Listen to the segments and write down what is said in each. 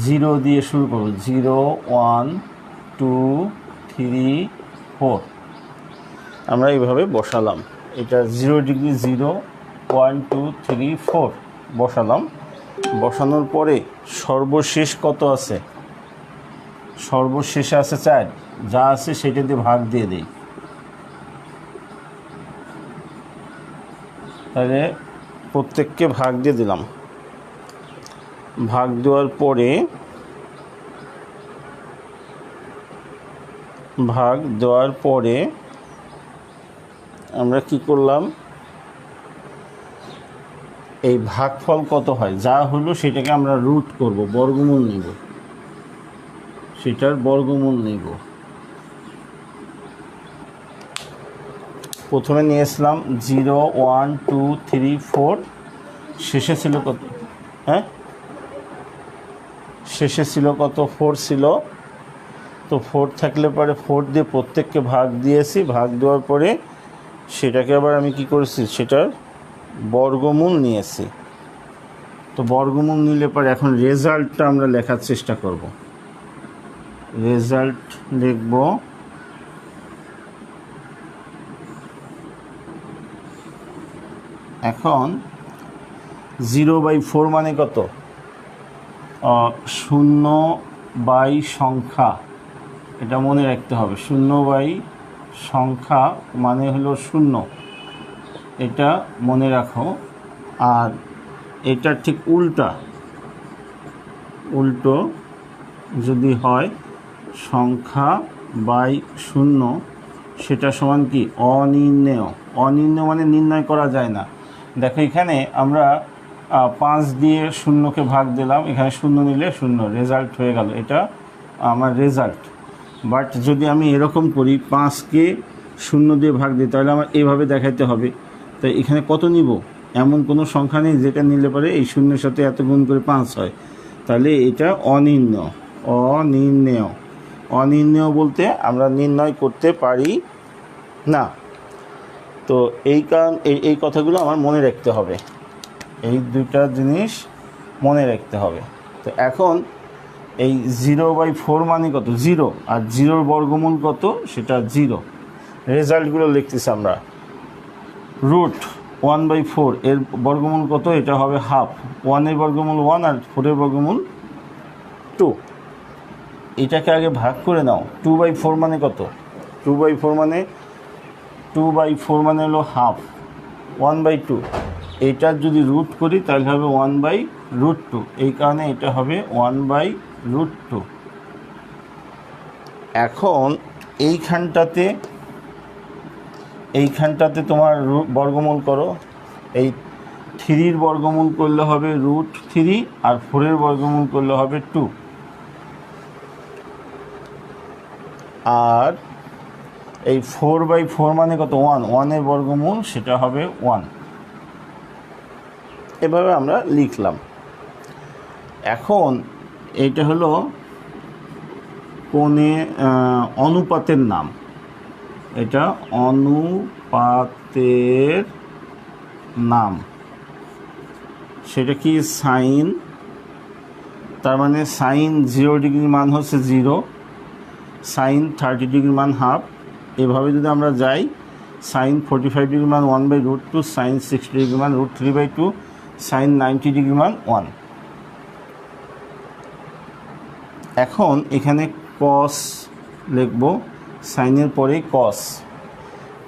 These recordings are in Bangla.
জিরো দিয়ে শুরু করব, 0 1 2 3 4। আমরা এইভাবে বসালাম, এটা 0 ডিগ্রি, 0 1 2 3 4 বসালাম। বসানোর পরে সর্বশেষ কত আছে? সর্বশেষে আছে 4। যা আছে সেটা দিয়ে ভাগ দিয়ে দিই। তাহলে প্রত্যেককে ভাগ দিয়ে দিলাম। ভাগ দেওয়ার পরে আমরা কি করলাম, এই ভাগফল কত হয় যা হলো সেটাকে আমরা রুট করব, বর্গমূল নিব, সেটার বর্গমূল নিব। প্রথমে নিয়েছিলাম 0 1 2 3 4, শেষে ছিল কত? হ্যাঁ, শেষে ছিল কত? 4 ছিল। তো 4 থাকলে পরে 4 দিয়ে প্রত্যেককে ভাগ দিয়েছি। ভাগ দেওয়ার পরে সেটাকে আবার আমি কি করেছি, সেটার বর্গমূল নিয়েছি। তো বর্গমূল নিলে পরে এখন রেজাল্টটা আমরা লেখার চেষ্টা করব। রেজাল্ট লিখব এখন 0/4 মানে কত? 0 সংখ্যা, এটা মনে রাখতে হবে। 0 সংখ্যা মানে হলো 0, এটা মনে রাখো। আর এটা ঠিক উল্টো যদি হয়, সংখ্যা বাই 0, সেটা সমান কি? অনির্ণেয়। অনির্ণেয় মানে নির্ণয় করা যায় না। দেখো এখানে আমরা 5 দিয়ে 0কে ভাগ দিলাম, এখানে 0 নিলে 0, রেজাল্ট হয়ে গেল, এটা আমার রেজাল্ট। বাট যদি আমি এরকম করি, 5কে 0 দিয়ে ভাগ দিই, তাহলে আমার এইভাবে দেখাইতে হবে। তাই এখানে কত নিব? এমন কোনো সংখ্যা নেই যেটা নিলে পরে এই 0-এর সাথে এত গুণ করে 5 হয়। তাহলে এটা অনির্ণেয়। অনির্ণেয় বলতে আমরা নির্ণয় করতে পারি না। তো এই কথাগুলো আমার মনে রাখতে হবে, এই দুইটা জিনিস মনে রাখতে হবে। তো এখন এই 0/4 মানে কত? 0, আর 0-র বর্গমূল কত? সেটা 0। রেজাল্টগুলো লিখতেছি আমরা। রুট 1/4 এর বর্গমূল কত? এটা হবে হাফ। 1-এর বর্গমূল 1 আর 4-এর বর্গমূল 2। এটাকে আগে ভাগ করে নাও। 2/4 মানে কত? 2/4 মানে হলো হাফ। 1/2, এইটার যদি রুট করি তাহলে হবে 1/√2, এই কারণে এটা হবে 1/√2। এখন এইখানটাতে তোমার বর্গমূল করো। এই 3-র বর্গমূল করলে হবে √3, আর 4-এর বর্গমূল করলে হবে 2। আর এই 4/4 মানে কত? 1, 1-এর বর্গমূল সেটা হবে 1। এভাবে আমরা লিখলাম। এখন এইটা হলো অনুপাতের নাম, এটা অনুপাতের নাম। সেটা কি? সাইন। তার মানে সাইন 0 ডিগ্রির মান হচ্ছে 0, সাইন 30 ডিগ্রির মান হাফ। এভাবে যদি আমরা যাই, সাইন 45 ডিগ্রির মান 1/√2, সাইন 60 ডিগ্রির মান √3/2, সাইন 90 ডিগ্রির মান 1। এখন এখানে কস লিখব, সাইনের পরে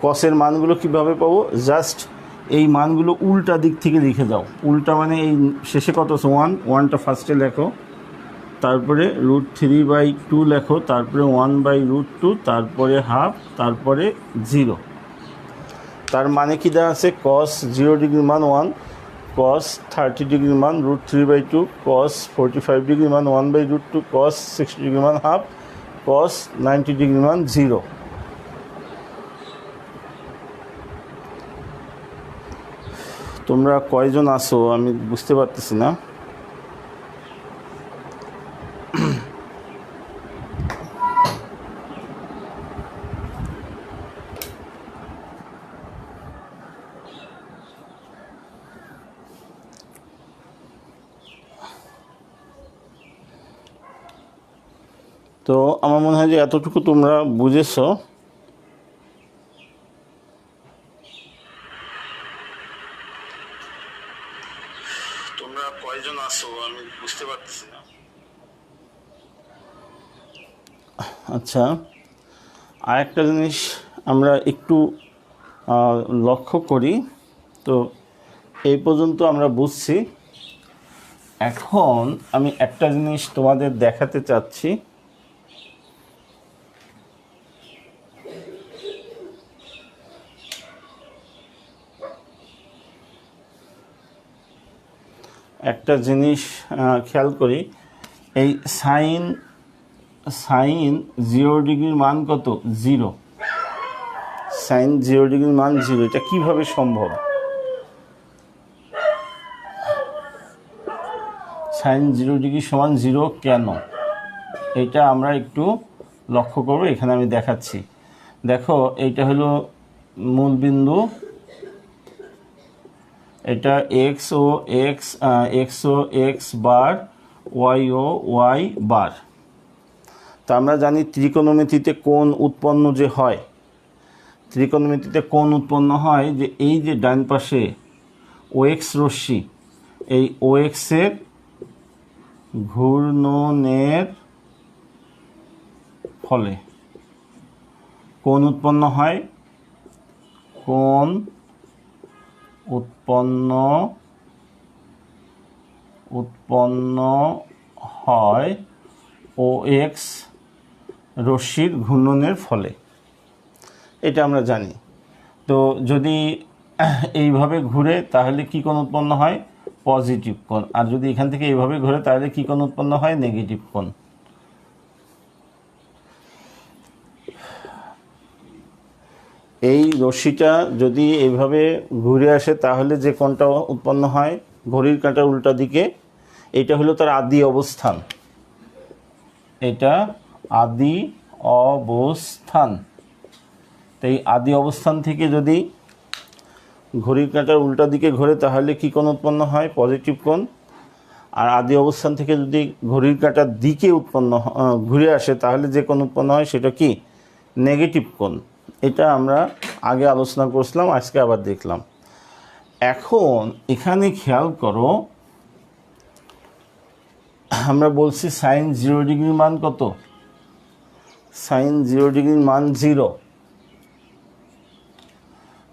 কসের মানগুলো কীভাবে পাবো? জাস্ট এই মানগুলো উল্টা দিক থেকে লিখে দাও। উল্টা মানে এই শেষে কত আছে? 1টা ফার্স্টে লেখো, তারপরে √3/2 লেখো, তারপরে 1/√2, তারপরে হাফ, তারপরে 0। তার মানে কি দাঁড়াচ্ছে? কস 0 ডিগ্রির মান 1, কস 30 ডিগ্রির মান √3/2, কস 45 ডিগ্রির মান 1/√2, কস 60 ডিগ্রির মান হাফ, কস 90 ডিগ্রির মান 0। তোমরা কয়জন আসো আমি বুঝতে পারতেছি না। তো আমার মনে হয় যে এতটুকু তোমরা বুঝেছো। তোমরা কয়জন আছো আমি বুঝতে পারছি না। আচ্ছা, আরেকটা জিনিস আমরা একটু লক্ষ্য করি। তো এই পর্যন্ত আমরা বুঝছি। এখন আমি একটা জিনিস তোমাদের দেখাতে চাচ্ছি। একটা জিনিস খেয়াল করি, এই সাইন 0 ডিগ্রির মান কত? 0। সাইন 0 ডিগ্রির মান 0। এটা কিভাবে সম্ভব? সাইন 0 ডিগ্রি সমান 0 কেন? এটা আমরা একটু লক্ষ্য করব। এখানে আমি দেখাচ্ছি। দেখো, এইটা হলো মূল বিন্দু, এটা এক্স ও এক্স বার, ওয়াই ও ওয়াই বার। তা আমরা জানি ত্রিকোণমিতিতে কোণ উৎপন্ন যে হয়, ত্রিকোণমিতিতে কোণ উৎপন্ন হয় যে এই যে ডান পাশে ওএক্স রশ্মি, এই ওএক্সের ঘূর্ণনের ফলে কোণ উৎপন্ন হয়। কোণ উৎপন্ন হয় ওএক্স রশ্মির ঘূর্ণনের ফলে, এটা আমরা জানি। তো যদি এইভাবে ঘুরে তাহলে কী কোণ উৎপন্ন হয়? পজিটিভ কোণ। আর যদি এখান থেকে এইভাবে ঘুরে তাহলে কী কোণ উৎপন্ন হয়? নেগেটিভ কোণ। এই রশ্মিটা যদি এইভাবে ঘুরে আসে তাহলে যে কোণটা উৎপন্ন হয় ঘড়ির কাঁটার উল্টা দিকে, এটা হলো তার আদি অবস্থান। এটা আদি অবস্থান। তো এই আদি অবস্থান থেকে যদি ঘড়ির কাঁটার উল্টা দিকে ঘোরে তাহলে কী কোণ উৎপন্ন হয়? পজিটিভ কোণ। আর আদি অবস্থান থেকে যদি ঘড়ির কাঁটার দিকে ঘুরে আসে তাহলে যে কোণ উৎপন্ন হয় সেটা কি? নেগেটিভ কোণ। এটা আমরা আগে আলোচনা করছিলাম, আজকে আবার দেখলাম। এখন এখানে খেয়াল করো, আমরা বলছি সাইন 0 ডিগ্রির মান কত? সাইন 0 ডিগ্রির মান 0।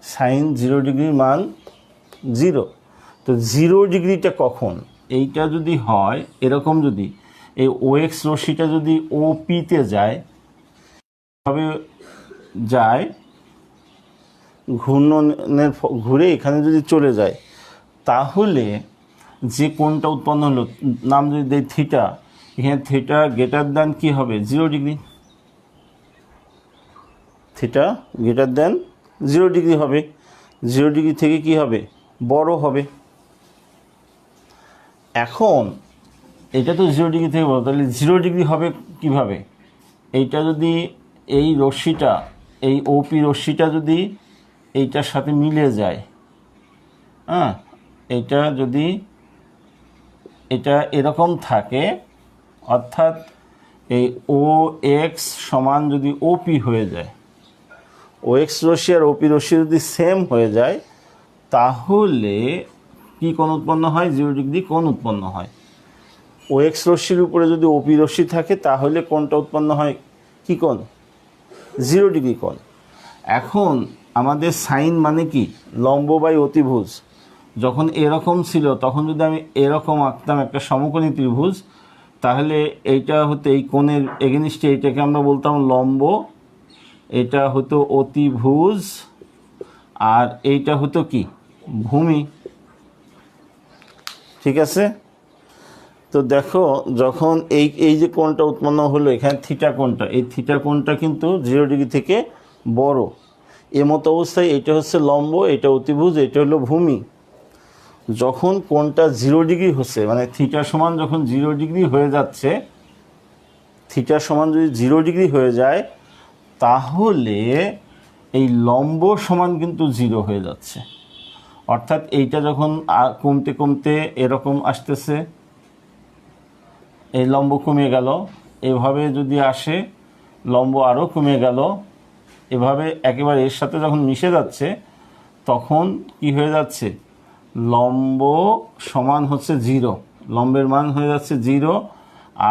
সাইন 0 ডিগ্রির মান 0। তো 0 ডিগ্রিটা কখন? এইটা যদি হয় এরকম, যদি এই ওএক্স রশ্মিটা যদি ওপিতে যায়, তবে যায় ঘূর্ণনের ঘুরে এখানে যদি চলে যায়, তাহলে যে কোণটা উৎপন্ন হলো, নাম যদি দেয় থিটা, এখানে থিটা গ্রেটার দ্যান কী হবে? 0 degree. Theta greater than 0 degree হবে। 0 ডিগ্রি থেকে কি হবে? বড় হবে। এখন এটা তো 0 ডিগ্রি থেকে বড়, তাহলে 0 ডিগ্রি হবে কিভাবে? এইটা যদি এই রশ্মিটা, এই ওপি রশ্মিটা যদি এইটার সাথে মিলে যায়, হ্যাঁ, এটা যদি এটা এরকম থাকে, অর্থাৎ এই ও এক্স সমান যদি ওপি হয়ে যায়, ও এক্স রশ্মি আর ওপি রশ্মি যদি সেম হয়ে যায়, তাহলে কি কোণ উৎপন্ন হয়? 0 ডিগ্রি কোণ উৎপন্ন হয়। ও এক্স রশ্মির উপরে যদি ওপি রশ্মি থাকে তাহলে কোণটা উৎপন্ন হয় কি কোণ? 0 ডিগ্রি কোণ। এখন আমাদের সাইন মানে কি? লম্ব বাই অতিভুজ। যখন এরকম ছিল তখন যদি আমি এরকম আঁকতাম একটা সমকোণী ত্রিভুজ, তাহলে এইটা হতো এই কোণের এগেনিস্টে, এইটাকে আমরা বলতাম লম্ব, এটা হতো অতিভুজ, আর এইটা হতো কি? ভূমি। ঠিক আছে? তো দেখো, যখন এই যে কোণটা উৎপন্ন হলো এখানে থিটা কোণটা, এই থিটা কোণটা কিন্তু 0 ডিগ্রি থেকে বড়। এমতো অবস্থায় এটা হচ্ছে লম্ব, এটা অতিভুজ, এটা হলো ভূমি। যখন কোণটা 0 ডিগ্রি হচ্ছে, মানে থিটা সমান যখন 0 ডিগ্রি হয়ে যাচ্ছে, থিটা সমান যদি 0 ডিগ্রি হয়ে যায়, তাহলে এই লম্ব সমান কিন্তু 0 হয়ে যাচ্ছে। অর্থাৎ এইটা যখন কমতে কমতে এরকম আসতেছে, এই লম্ব কমে গেল, এভাবে যদি আসে লম্ব আরও কমে গেল, এভাবে একেবারে এর সাথে যখন মিশে যাচ্ছে তখন কি হয়ে যাচ্ছে, লম্ব সমান হচ্ছে 0, লম্বের মান হয়ে যাচ্ছে 0,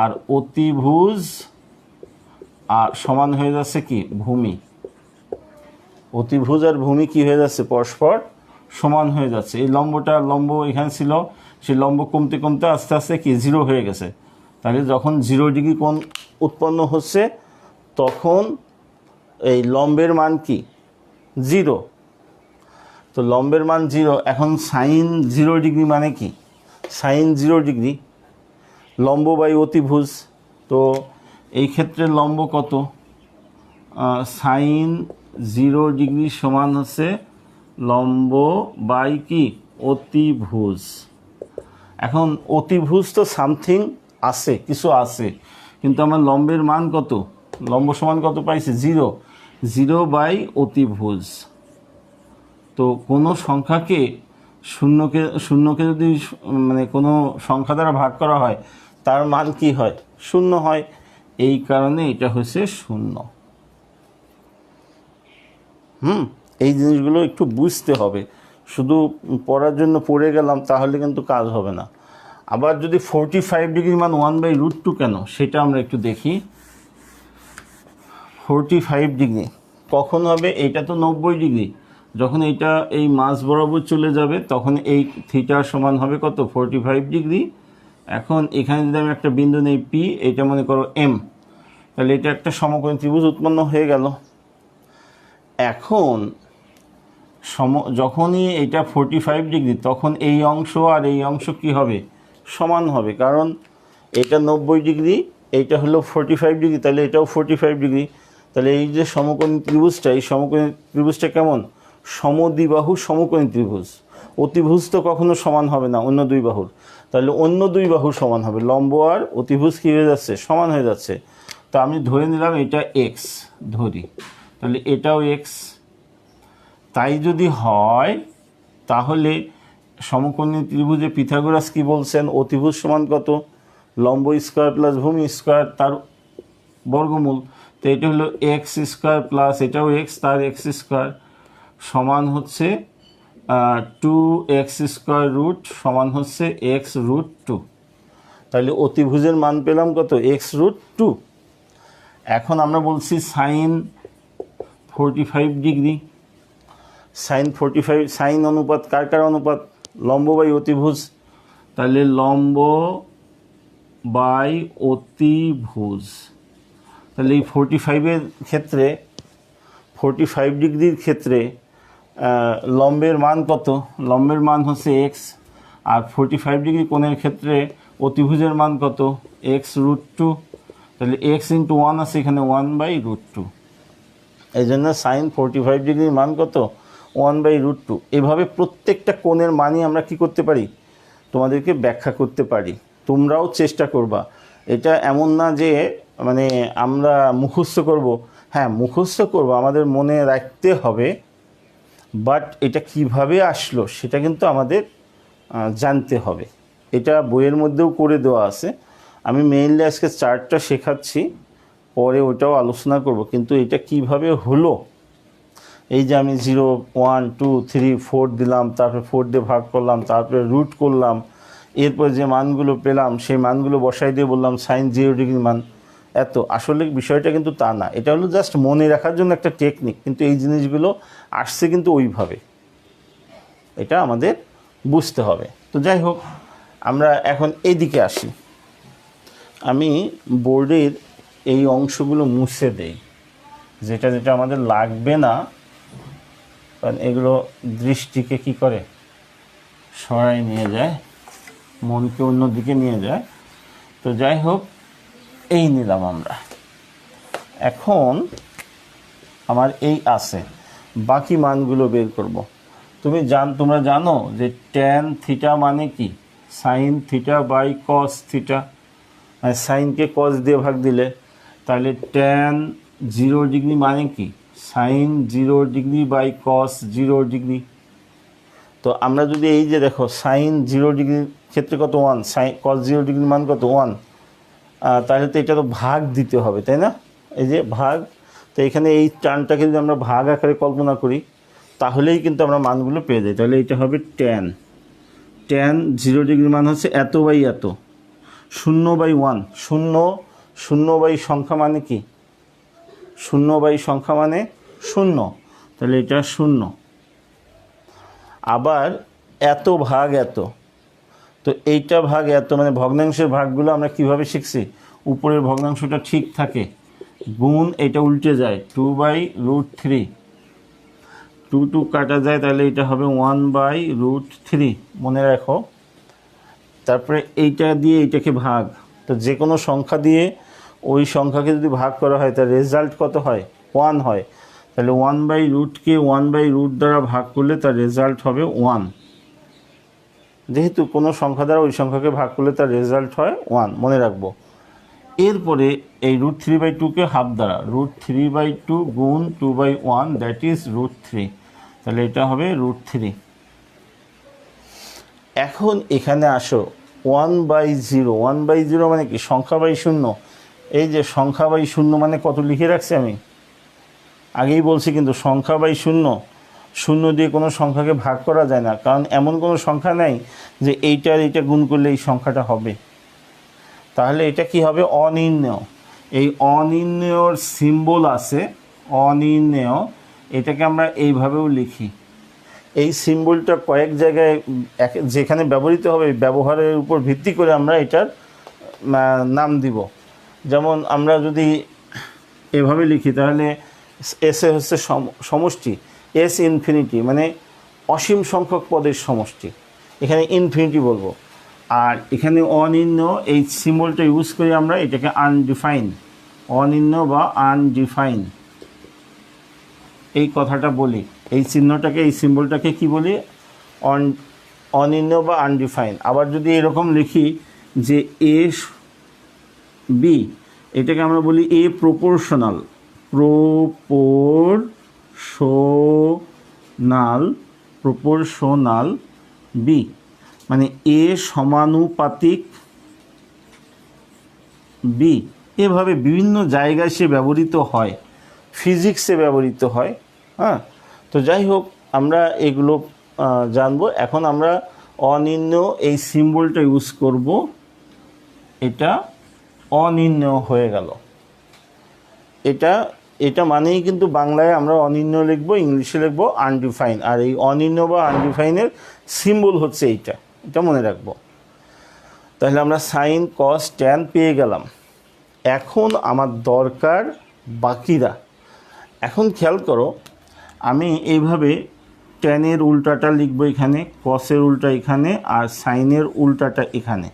আর অতিভুজ আর সমান হয়ে যাচ্ছে কি ভূমি। অতিভুজ আর ভূমি কি হয়ে যাচ্ছে, পরস্পর সমান হয়ে যাচ্ছে। এই লম্ব এখানে ছিল, সেই লম্ব কমতে কমতে আস্তে আস্তে কি 0 হয়ে গেছে। তাহলে যখন 0 ডিগ্রি কোণ উৎপন্ন হচ্ছে তখন এই লম্বের মান কি 0। তো লম্বের মান 0। এখন সাইন 0 ডিগ্রি মানে কি, সাইন 0 ডিগ্রি লম্ব বাই অতিভুজ। তো এই ক্ষেত্রে লম্ব কত, সাইন 0 ডিগ্রি সমান হচ্ছে লম্ব বাই কি অতিভুজ। এখন অতিভুজ তো সামথিং আছে, কিছু আছে, কিন্তু আমার লম্বের মান কত, লম্ব সমান কত পাইছি 0 বাই অতিভুজ। তো কোনো সংখ্যাকে শূন্যকে যদি মানে কোনো সংখ্যা দ্বারা ভাগ করা হয় তার মান কি হয়, 0 হয়। এই কারণে এটা হচ্ছে 0। এই জিনিসগুলো একটু বুঝতে হবে, শুধু পড়ার জন্য পড়ে গেলাম তাহলে কিন্তু কাজ হবে না। আবার যদি 45 ডিগ্রি মান 1/√2 কেন, সেটা আমরা একটু দেখি। 45 ডিগ্রি কখন হবে, এইটা তো 90 ডিগ্রি, যখন এইটা এই মাঝ বরাবর চলে যাবে তখন এই থিটা সমান হবে কত, 45 ডিগ্রি। এখন এখানে যদি আমি একটা বিন্দু নেই পি, এটা মনে করো এম, তাহলে এটা একটা সমকোণী ত্রিভুজ উৎপন্ন হয়ে গেল। এখন যখনই এটা 45 ডিগ্রি তখন এই অংশ আর এই অংশ কি হবে, সমান হবে, কারণ এটা 90 ডিগ্রি, এইটা হলো 45 ডিগ্রি, তাহলে এটাও 45 ডিগ্রি। তাহলে এই যে সমকোণী ত্রিভুজটা, এই সমকোণী ত্রিভুজটা কেমন, সমদ্বিবাহু সমকোণী ত্রিভুজ। অতিভুজ তো কখনো সমান হবে না অন্য দুই বাহুর, তাহলে অন্য দুই বাহু সমান হবে, লম্ব আর অতিভুজ কী হয়ে যাচ্ছে, সমান হয়ে যাচ্ছে। তো আমি ধরে নিলাম এটা এক্স ধরি, তাহলে এটাও এক্স। তাই যদি হয় তাহলে সমকোণী ত্রিভুজে পিথাগোরাস কি বলছেন, অতিভুজ সমান কত, লম্ব স্কোয়ার প্লাস ভূমি স্কোয়ার তার বর্গমূল। তো এটা হলো এক্স স্কোয়ার প্লাস এটাও এক্স তার এক্স স্কোয়ার সমান হচ্ছে 2x স্কোয়ার রুট সমান হচ্ছে x√2। তাহলে অতিভুজের মান পেলাম কত, x√2। এখন আমরা বলছি সাইন 45 ডিগ্রি, সাইন 45, সাইন অনুপাত কার অনুপাত, লম্ব বাই অতিভুজ। তাহলে লম্ব বাই অতিভুজ, তাহলে এই 45-এর ক্ষেত্রে, 45 ডিগ্রির ক্ষেত্রে লম্বের মান কত, লম্বের মান হচ্ছে এক্স, আর 45 ডিগ্রি কোণের ক্ষেত্রে অতিভুজের মান কত, x√2। তাহলে x × 1 আছে এখানে 1/√2, এই জন্য সাইন 45 ডিগ্রির মান কত, 1/√2। এভাবে প্রত্যেকটা কোণের মানই আমরা কি করতে পারি, তোমাদেরকে ব্যাখ্যা করতে পারি। তোমরাও চেষ্টা করবা। এটা এমন না যে মানে আমরা মুখস্থ করব, হ্যাঁ মুখস্থ করব, আমাদের মনে রাখতে হবে, বাট এটা কিভাবে আসলো সেটা কিন্তু আমাদের জানতে হবে। এটা বইয়ের মধ্যেও করে দেওয়া আছে, আমি মেইনলি আজকে চার্টটা শেখাচ্ছি, পরে ওটাও আলোচনা করব। কিন্তু এটা কিভাবে হলো, এই যে আমি 0, 1, 2, 3, 4 দিলাম, তারপরে 4 দিয়ে ভাগ করলাম, তারপরে রুট করলাম, এরপর যে মানগুলো পেলাম সেই মানগুলো বসাই দিয়ে বললাম সাইন 0 ডিগ্রি মান, এত আসলে বিষয়টা কিন্তু তা না। এটা হলো জাস্ট মনে রাখার জন্য একটা টেকনিক, কিন্তু এই জিনিসগুলো আসছে কিন্তু ওইভাবে, এটা আমাদের বুঝতে হবে। তো যাই হোক, আমরা এখন এইদিকে আসি। আমি বোর্ডের এই অংশগুলো মুছে দেই, যেটা যেটা আমাদের লাগবে না, কারণ এগুলো দৃষ্টিকে কি করে, সরাই নিয়ে যায়, মনকে অন্যদিকে নিয়ে যায়। তো যাই হোক, এই নিলাম আমরা। এখন আমার এই আছে, বাকি মানগুলো বের করব। তোমরা জানো যে ট্যান থিটা মানে কি, sine theta by cos theta, মানে সাইনকে কস দিয়ে ভাগ দিলে, তাহলে ট্যান 0 ডিগ্রি মানে কি, sine 0 degree by cos 0 degree. তো আমরা যদি এই যে দেখো সাইন 0 ডিগ্রির ক্ষেত্রে কত 1, সাইন কস 0 ডিগ্রির মান কত 1, তাহলে তো এটা তো ভাগ দিতে হবে, তাই না? এই যে ভাগ, তো এখানে এই টার্মটাকে যদি আমরা ভাগ আকারে কল্পনা করি তাহলেই কিন্তু আমরা মানগুলো পেয়ে যাই। তাহলে এটা হবে ট্যান 0 ডিগ্রি মান হচ্ছে এত বাই এত, 0/1, 0 সংখ্যা মানে কি? 0 সংখ্যা মানে 0, তাহলে এটা 0। আবার এত ভাগ এত, তো এইটা ভাগ এত মানে ভগ্নাংশের ভাগগুলো আমরা কিভাবে শিখছি? উপরের ভগ্নাংশটা ঠিক থাকে, গুণ এটা উল্টে যায়, 2/√3, 2 কাটা যায়, তাহলে এটা হবে 1/√3, মনে রাখো। তারপরে এইটা দিয়ে এইটাকে ভাগ, তো যে কোনো সংখ্যা দিয়ে ওই সংখ্যাকে যদি ভাগ করা হয় তার রেজাল্ট কত হয়? 1 হয়। তাহলে 1/√কে 1/√, দ্বারা ভাগ করলে তার রেজাল্ট হবে 1। যেহেতু কোনো সংখ্যা দ্বারা ওই সংখ্যাকে ভাগ করলে তার রেজাল্ট হয় 1, মনে রাখবো। এরপরে এই √3/2কে হাফ দ্বারা, √3/2 গুণ 2/1, দ্যাট ইজ √3, তাহলে এটা হবে √3। এখন এখানে আসো 1/0, 1/0 মানে কি? সংখ্যা বাই শূন্য। এই যে সংখ্যা বাই শূন্য মানে কত লিখে রাখছি আমি আগেই বলছি, কিন্তু সংখ্যা বাই শূন্য, শূন্য দিয়ে কোনো সংখ্যাকে ভাগ করা যায় না, কারণ এমন কোনো সংখ্যা নেই যে এইটার এইটা গুণ করলে এই সংখ্যাটা হবে। তাহলে এটা কি হবে? অনির্ণেয়। এই অনির্ণেয়র সিম্বল আছে, অনির্ণেয়, এটাকে আমরা এইভাবেও লিখি। এই সিম্বলটা কয়েক জায়গায় যেখানে ব্যবহৃত হবে ব্যবহারের উপর ভিত্তি করে আমরা এটার নাম দিব। যেমন আমরা যদি এভাবে লিখি তাহলে এস এ হচ্ছে সমষ্টি, এস ইনফিনিটি মানে অসীম সংখ্যক পদের সমষ্টি, এখানে ইনফিনিটি বলবো। আর এখানে অনির্ণেয় এই সিম্বলটা ইউজ করি আমরা, এটাকে আনডিফাইন, অনির্ণেয় বা আনডিফাইন এই কথাটা বলি। এই চিহ্নটাকে, এই সিম্বলটাকে কি বলি? অনির্ণেয় বা আনডিফাইন। আবার যদি এরকম লিখি যে এ বি, এটাকে আমরা বলি এ প্রপোর্শনাল, প্রপোর্শনাল বি, মানে এ সমানুপাতিক বি। এভাবে বিভিন্ন জায়গায় সে ব্যবহৃত হয়, ফিজিক্সে ব্যবহৃত হয়। হ্যাঁ, তো যাই হোক আমরা এগুলো জানবো। এখন আমরা অনির্ণেয় এই সিম্বলটা ইউজ করব, এটা অনির্ণেয় হয়ে গেল। এটা মানেই কিন্তু বাংলায় আমরা অনির্ণেয় লিখবো, ইংলিশে লিখবো আনডিফাইন। আর এই অনির্ণেয় বা আনডিফাইনের সিম্বল হচ্ছে এটা মনে রাখবো। তাহলে আমরা সাইন, কস, ট্যান পেয়ে গেলাম। এখন আমার দরকার বাকিরা। এখন খেয়াল করো, আমি এইভাবে ট্যানের উল্টাটা লিখবো এখানে, কসের উল্টা এখানে, আর সাইনের উল্টাটা এখানে।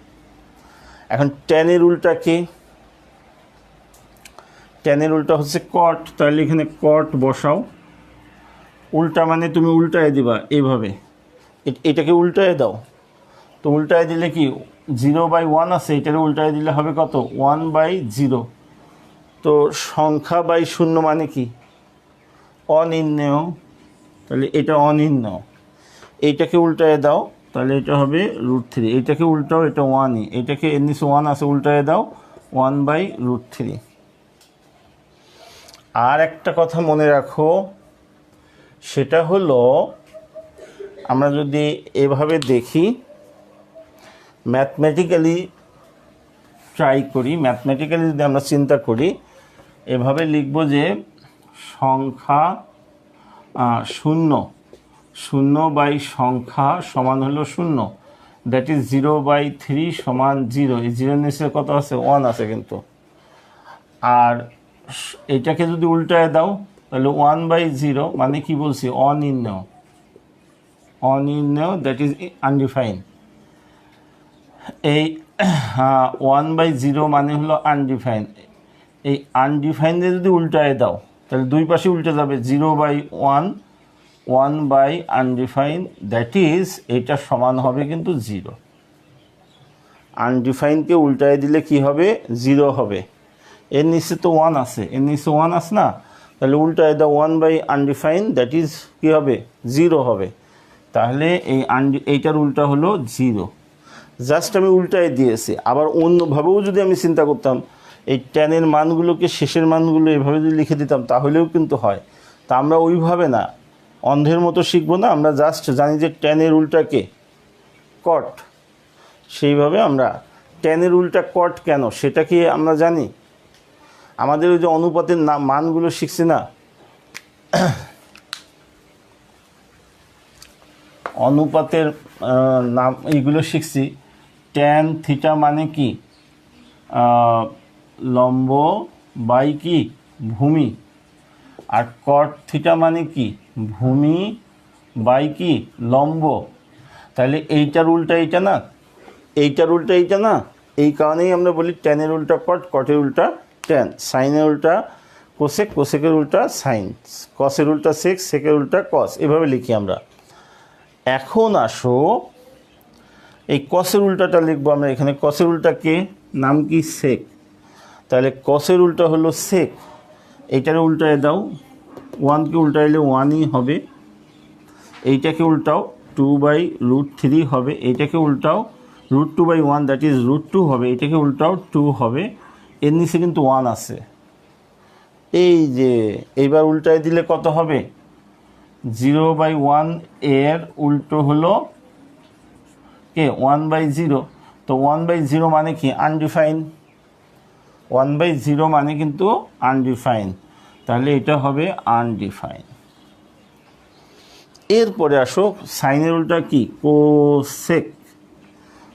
এখন ট্যানের উল্টা কে? ট্যানের উল্টা হচ্ছে কট, তাহলে এখানে কট বসাও। উল্টা মানে তুমি উল্টায় দিবা এইভাবে, এটাকে উল্টায় দাও। তো উল্টায় দিলে কি? 0/1 আছে, এটাকে উল্টায় দিলে হবে কত? 1/0। তো সংখ্যা বাই শূন্য মানে কি? অনির্ণেয়, তাহলে এটা অনির্ণেয়। এইটাকে উল্টায় দাও, তাহলে এটা হবে √3। এইটাকে উল্টাও, এটা 1ই, এটাকে এর নিচে 1 আছে, উল্টায় দাও, 1/√3। আর একটা কথা মনে রাখো, সেটা হলো আমরা যদি এভাবে দেখি, ম্যাথমেটিক্যালি ট্রাই করি, ম্যাথমেটিক্যালি যদি আমরা চিন্তা করি, এভাবে লিখব যে সংখ্যা 0 বাই সংখ্যা সমান হলো 0, দ্যাট ইজ 0/3 সমান 0। এই 0 নিচে কত আছে? 1 আছে কিন্তু। আর এটাকে যদি উল্টায় দাও তাহলে 1/0 মানে কি বলছি? অনির্ণেয়, দ্যাট ইজ আনডিফাইন। এই 1/0 মানে হলো আনডিফাইন। এই আনডিফাইনে যদি উল্টায় দাও তাহলে দুই পাশে উল্টে যাবে, 0/1, 1/আনডিফাইন, দ্যাট ইজ এটা সমান হবে কিন্তু 0। আনডিফাইনকে উল্টায় দিলে কি হবে? 0 হবে। এর নিচে তো 1 আছে, এর নিচে 1 আছে না, তাহলে উল্টায় দাও, 1/আনডিফাইন, দ্যাট ইজ কী হবে? 0 হবে। তাহলে এইটার উল্টা হলো 0। জাস্ট আমি উল্টায় দিয়েছি। আবার অন্যভাবেও যদি আমি চিন্তা করতাম, এই ট্যানের মানগুলোকে শেষের মানগুলো এভাবে যদি লিখে দিতাম তাহলেও কিন্তু হয়। তা আমরা ওইভাবে না, অন্ধের মতো শিখবো না, আমরা জাস্ট জানি যে ট্যানের উল্টাকে কট, সেইভাবে আমরা ট্যানের উল্টা কট কেন সেটা কি আমরা জানি। আমাদের ওই যে অনুপাতের মানগুলো শিখছি না, অনুপাতের নাম এইগুলো শিখছি। ট্যান থিটা মানে কি, লম্ব বাই কি ভূমি, আর কট থিটা মানে কি ভূমি বাই কি লম্ব। তাহলে এইটার উল্টা এইটা না, এইটার উল্টা এইটা না, এই কারণেই আমরা বলি ট্যানের উল্টা কট, কটের উল্টা ট্যান, সাইনের উল্টা কোসেক, কোসেকের উল্টা সাইন, কসের উল্টা সেক, সেকের উল্টা কস, এভাবে লিখি আমরা। এখন আসো এই কসের উল্টাটা লিখবো আমরা এখানে। কসের উল্টা কে, নাম কি সেক, তাহলে কসের উল্টা হলো সেক। এইটারে উল্টায় দাও, ওয়ানকে উল্টাইলে ওয়ানই হবে, এইটাকে উল্টাও 2/√3 হবে, এইটাকে উল্টাও √2/1 দ্যাট ইজ √2 হবে, এটাকে উল্টাও 2 হবে, এর নিচে কিন্তু 1 আছে। এই যে এইবার উল্টায় দিলে কত হবে, 0/1 এর উল্টো হলো কে 1/0। তো 1/0 মানে কি আনডিফাইন, 1/0 মানে কিন্তু আনডিফাইন, তাহলে এটা হবে আনডিফাইন। এরপরে আসো সাইনের উল্টা কি কোসেক,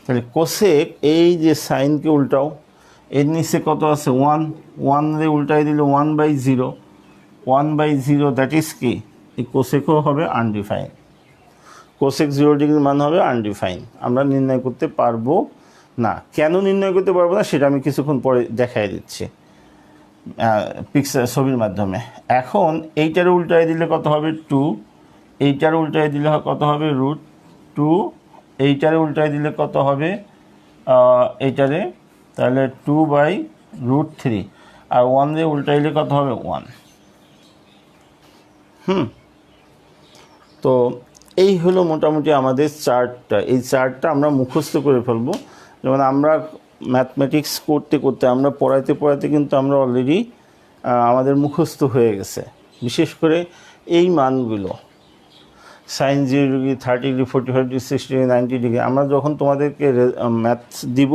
তাহলে কোসেক, এই যে সাইনকে উল্টাও, এর নিচে কত আছে 1, 1 রে উল্টাই দিলে 1/0, 1/0 দ্যাট ইজ কি, এই কোসেকও হবে আনডিফাইন, কোসেক 0 ডিগ্রির মান হবে আনডিফাইন। আমরা নির্ণয় করতে পারবো না। কেন নির্ণয় করতে পারবো না সেটা আমি কিছুক্ষণ পরে দেখাই দিচ্ছি পিকচার ছবির মাধ্যমে। এখন এইটারে উল্টাই দিলে কত হবে 2, এইটারে উল্টাই দিলে কত হবে √2, এইটারে উল্টাই দিলে কত হবে এইটারে, তাহলে 2/√3, আর 1 রে উল্টাইলে কত হবে 1। তো এই হলো মোটামুটি আমাদের চার্টটা। এই চার্টটা আমরা মুখস্থ করে ফেলবো। যেমন আমরা ম্যাথমেটিক্স করতে করতে, আমরা পড়াইতে পড়াইতে কিন্তু আমরা অলরেডি আমাদের মুখস্থ হয়ে গেছে। বিশেষ করে এই মানগুলো sine 0 degree, 30 degree, 45 degree, 60 degree, 90 degree, আমরা যখন তোমাদেরকে ম্যাথস দিব,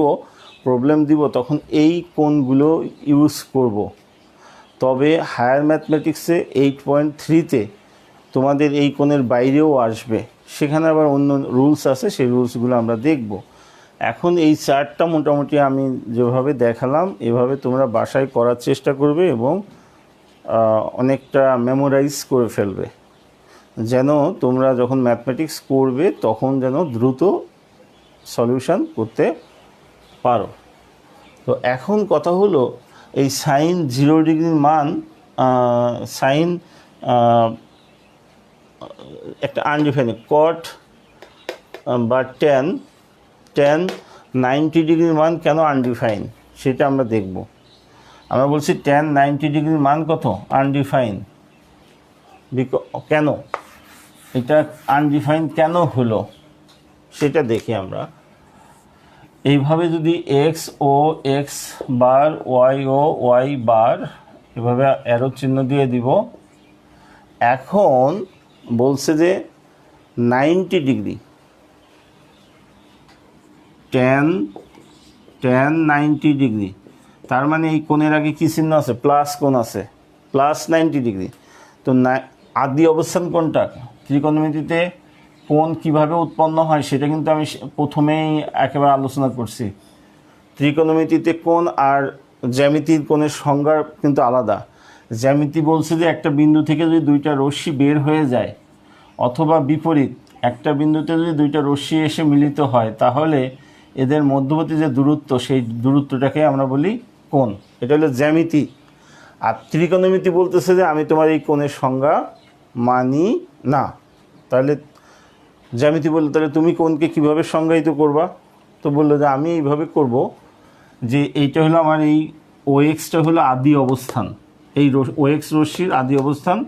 প্রবলেম দিব, তখন এই কোণগুলো ইউজ করব। তবে হায়ার ম্যাথমেটিক্সে 8.3-তে তোমাদের এই কোণের বাইরেও আসবে, সেখানে আবার অন্য রুলস আছে, সেই রুলসগুলো আমরা দেখব। এখন এই চার্টটা মোটামুটি আমি যেভাবে দেখালাম এভাবে তোমরা বাসায় করার চেষ্টা করবে এবং অনেকটা মেমোরাইজ করে ফেলবে, যেন তোমরা যখন ম্যাথমেটিক্স করবে তখন যেন দ্রুত সলিউশন করতে পারো। তো এখন কথা হলো এই সাইন 0 ডিগ্রির মান, সাইন একটা আনডিফাইন, কট বা ট্যান 90 ডিগ্রির মান কেন আনডিফাইন সেটা আমরা দেখব। আমরা বলছি ট্যান 90 ডিগ্রির মান কত আনডিফাইন, কেন এটা আনডিফাইন কেন হলো সেটা দেখি আমরা। এইভাবে যদি এক্স ও এক্স বার, ওয়াই ও ওয়াই বার, এভাবে অ্যারো চিহ্ন দিয়ে দিব। এখন বলছে যে 90 ডিগ্রি, ট্যান 90 ডিগ্রি, তার মানে এই কোণের আগে কী চিহ্ন আছে, প্লাস কোণ আছে, প্লাস 90 ডিগ্রি। তো আদি অবস্থান কোনটা, ত্রিকোণমিতিতে কোণ কিভাবে উৎপন্ন হয় সেটা কিন্তু আমি প্রথমেই একেবারে আলোচনা করছি। ত্রিকোণমিতিতে কোণ আর জ্যামিতির কোণের সংজ্ঞা কিন্তু আলাদা। জ্যামিতি বলছে যে একটা বিন্দু থেকে যদি দুইটা রশ্মি বের হয়ে যায়, অথবা বিপরীত, একটা বিন্দুতে যদি দুইটা রশ্মি এসে মিলিত হয়, তাহলে এদের মধ্যবর্তী যে দূরত্ব, সেই দূরত্বটাকে আমরা বলি কোণ। এটা হলো জ্যামিতি। আর ত্রিকোণমিতি বলতেছে যে আমি তোমার এই কোণের সংজ্ঞা মানি না। তাহলে জ্যামিতি বললো তাহলে তুমি কোণকে কীভাবে সংজ্ঞায়িত করবা? তো বললো যে আমি এইভাবে করব যে এইটা হলো আমার এই ওএক্সটা হলো আদি অবস্থান, এই ওএক্স রশ্মির আদি অবস্থান।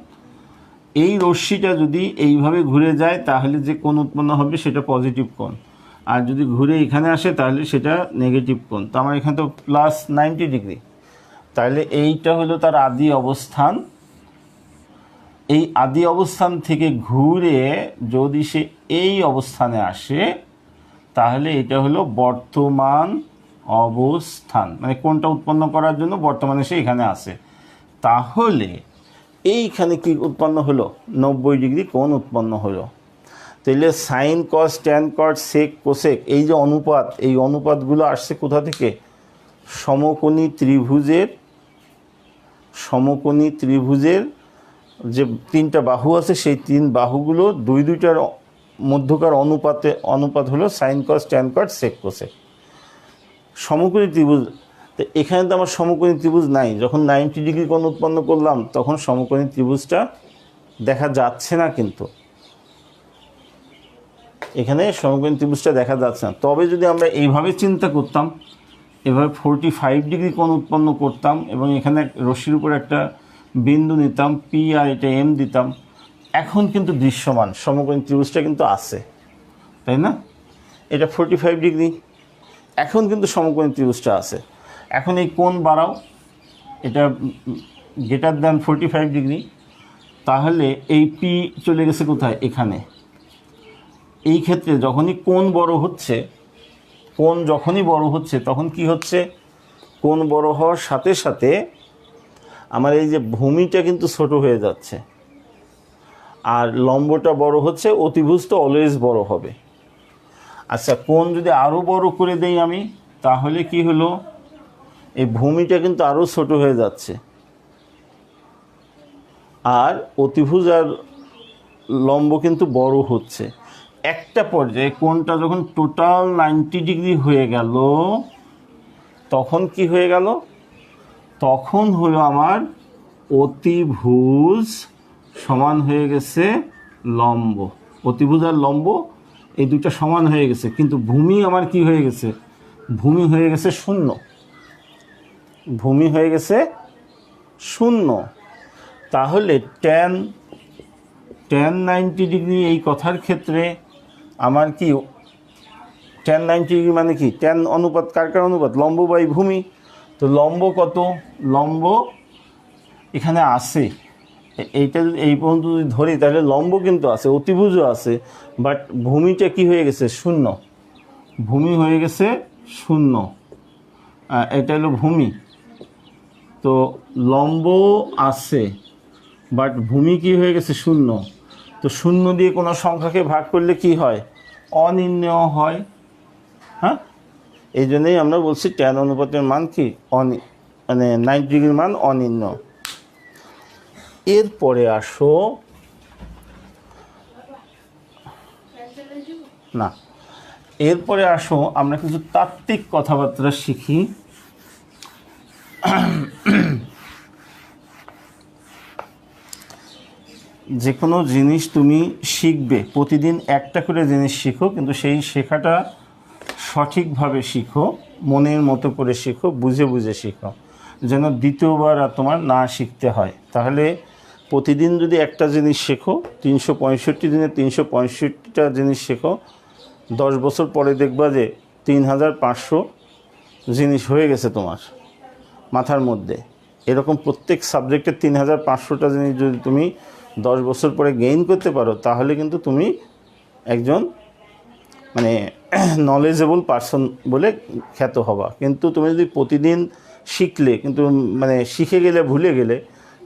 এই রশ্মিটা যদি এইভাবে ঘুরে যায় তাহলে যে কোণ উৎপন্ন হবে সেটা পজিটিভ কোণ। আর যদি ঘুরে এখানে আসে তাহলে সেটা নেগেটিভ কোণ। তো আমার এখানে তো প্লাস 90 ডিগ্রি, তাহলে এইটা হলো তার আদি অবস্থান। এই আদি অবস্থান থেকে ঘুরে যদি সে এই অবস্থানে আসে তাহলে এটা হলো বর্তমান অবস্থান, মানে কোণটা উৎপন্ন করার জন্য বর্তমানে সে এখানে আসে। তাহলে এইখানে কি উৎপন্ন হলো? 90 ডিগ্রি কোণ উৎপন্ন হলো। তাহলে sine cos tan cot sec cosec, এই যে অনুপাত, এই অনুপাতগুলো আসছে কোথা থেকে? সমকোণী ত্রিভুজের যে 3টা বাহু আছে সেই 3 বাহুগুলো দুইটার মধ্যকার অনুপাত হলো sine cos tan cot sec cosec. সমকোণী ত্রিভুজ, তো এখানে তো আমার সমকোণী ত্রিভুজ নাই। যখন 90 ডিগ্রি কোণ উৎপন্ন করলাম তখন সমকোণী ত্রিভুজটা দেখা যাচ্ছে না, কিন্তু এখানে সমকোণী ত্রিভুজটা দেখা যাচ্ছে না। তবে যদি আমরা এইভাবে চিন্তা করতাম, এভাবে 45 ডিগ্রি কোণ উৎপন্ন করতাম এবং এখানে রশ্মির উপর একটা বিন্দু নিতাম পি আর এটা এম দিতাম, এখন কিন্তু দৃশ্যমান সমকোণী ত্রিভুজটা কিন্তু আছে, তাই না? এটা 45 ডিগ্রি, এখন কিন্তু সমকোণী ত্রিভুজটা আছে। এখন এই কোণ বাড়াও, এটা গ্রেটার দ্যান 45 ডিগ্রি, তাহলে এই পি চলে গেছে কোথায়? এখানে। এই ক্ষেত্রে যখনই কোণ বড় হচ্ছে তখন কি হচ্ছে? কোণ বড় হওয়ার সাথে সাথে আমার এই যে ভূমিটা কিন্তু ছোট হয়ে যাচ্ছে, আর লম্বটা বড় হচ্ছে, অতিভুজ তো অলওয়েজ বড় হবে। আচ্ছা, কোণ যদি আরও বড় করে দেই আমি, তাহলে কি হলো? এই ভূমিটা কিন্তু আরও ছোট হয়ে যাচ্ছে, আর অতিভুজ আর লম্ব কিন্তু বড় হচ্ছে। একটা পর্যায়ে কোণটা যখন টোটাল 90 ডিগ্রি হয়ে গেল, তখন কি হয়ে গেল? তখন হলো আমার অতিভুজ সমান হয়ে গেছে লম্ব। অতিভুজ আর লম্ব এই দুটো সমান হয়ে গেছে, কিন্তু ভূমি আমার কি হয়ে গেছে? ভূমি হয়ে গেছে শূন্য। ভূমি হয়ে গেছে শূন্য। তাহলে ট্যান 90 ডিগ্রি এই কথার ক্ষেত্রে আমার কি ট্যান 90 ডিগ্রি মানে কি? ট্যান অনুপাত কার অনুপাত? লম্ব বাই ভূমি। তো লম্ব কত? লম্ব এখানে আছে, এইটা এই পর্যন্ত যদি ধরি তাহলে লম্ব কিন্তু আছে, অতিভুজও আছে, বাট ভূমিটা কি হয়ে গেছে? শূন্য। ভূমি হয়ে গেছে শূন্য, এটা হলো ভূমি। তো লম্ব আছে বাট ভূমি কি হয়ে গেছে? শূন্য। তো শূন্য দিয়ে কোনো সংখ্যাকে ভাগ করলে কি হয়? অনির্ণেয় হয়। হ্যাঁ, এই জন্যই আমরা বলছি ট্যান অনুপাতের মান কি? মানে 90 ডিগ্রির মান অনির্ণেয়। এরপরে আসো আমরা কিছু তাত্ত্বিক কথাবার্তা শিখি। যে কোনো জিনিস তুমি শিখবে, প্রতিদিন একটা করে জিনিস শিখো, কিন্তু সেই শেখাটা সঠিকভাবে শিখো, মনের মতো করে শিখো, বুঝে বুঝে শিখো, যেন দ্বিতীয়বার আর তোমার না শিখতে হয়। তাহলে প্রতিদিন যদি একটা জিনিস শেখো, 365 দিনে 365টা জিনিস শেখো, 10 বছর পরে দেখবা যে 3500 জিনিস হয়ে গেছে তোমার মাথার মধ্যে। এরকম প্রত্যেক সাবজেক্টের 3500টা জিনিস যদি তুমি 10 বছর পরে গেইন করতে পারো, তাহলে কিন্তু তুমি একজন মানে নলেজেবল পারসন বলে খ্যাত হবা। কিন্তু তুমি যদি প্রতিদিন শিখলে কিন্তু মানে শিখে গেলে ভুলে গেলে,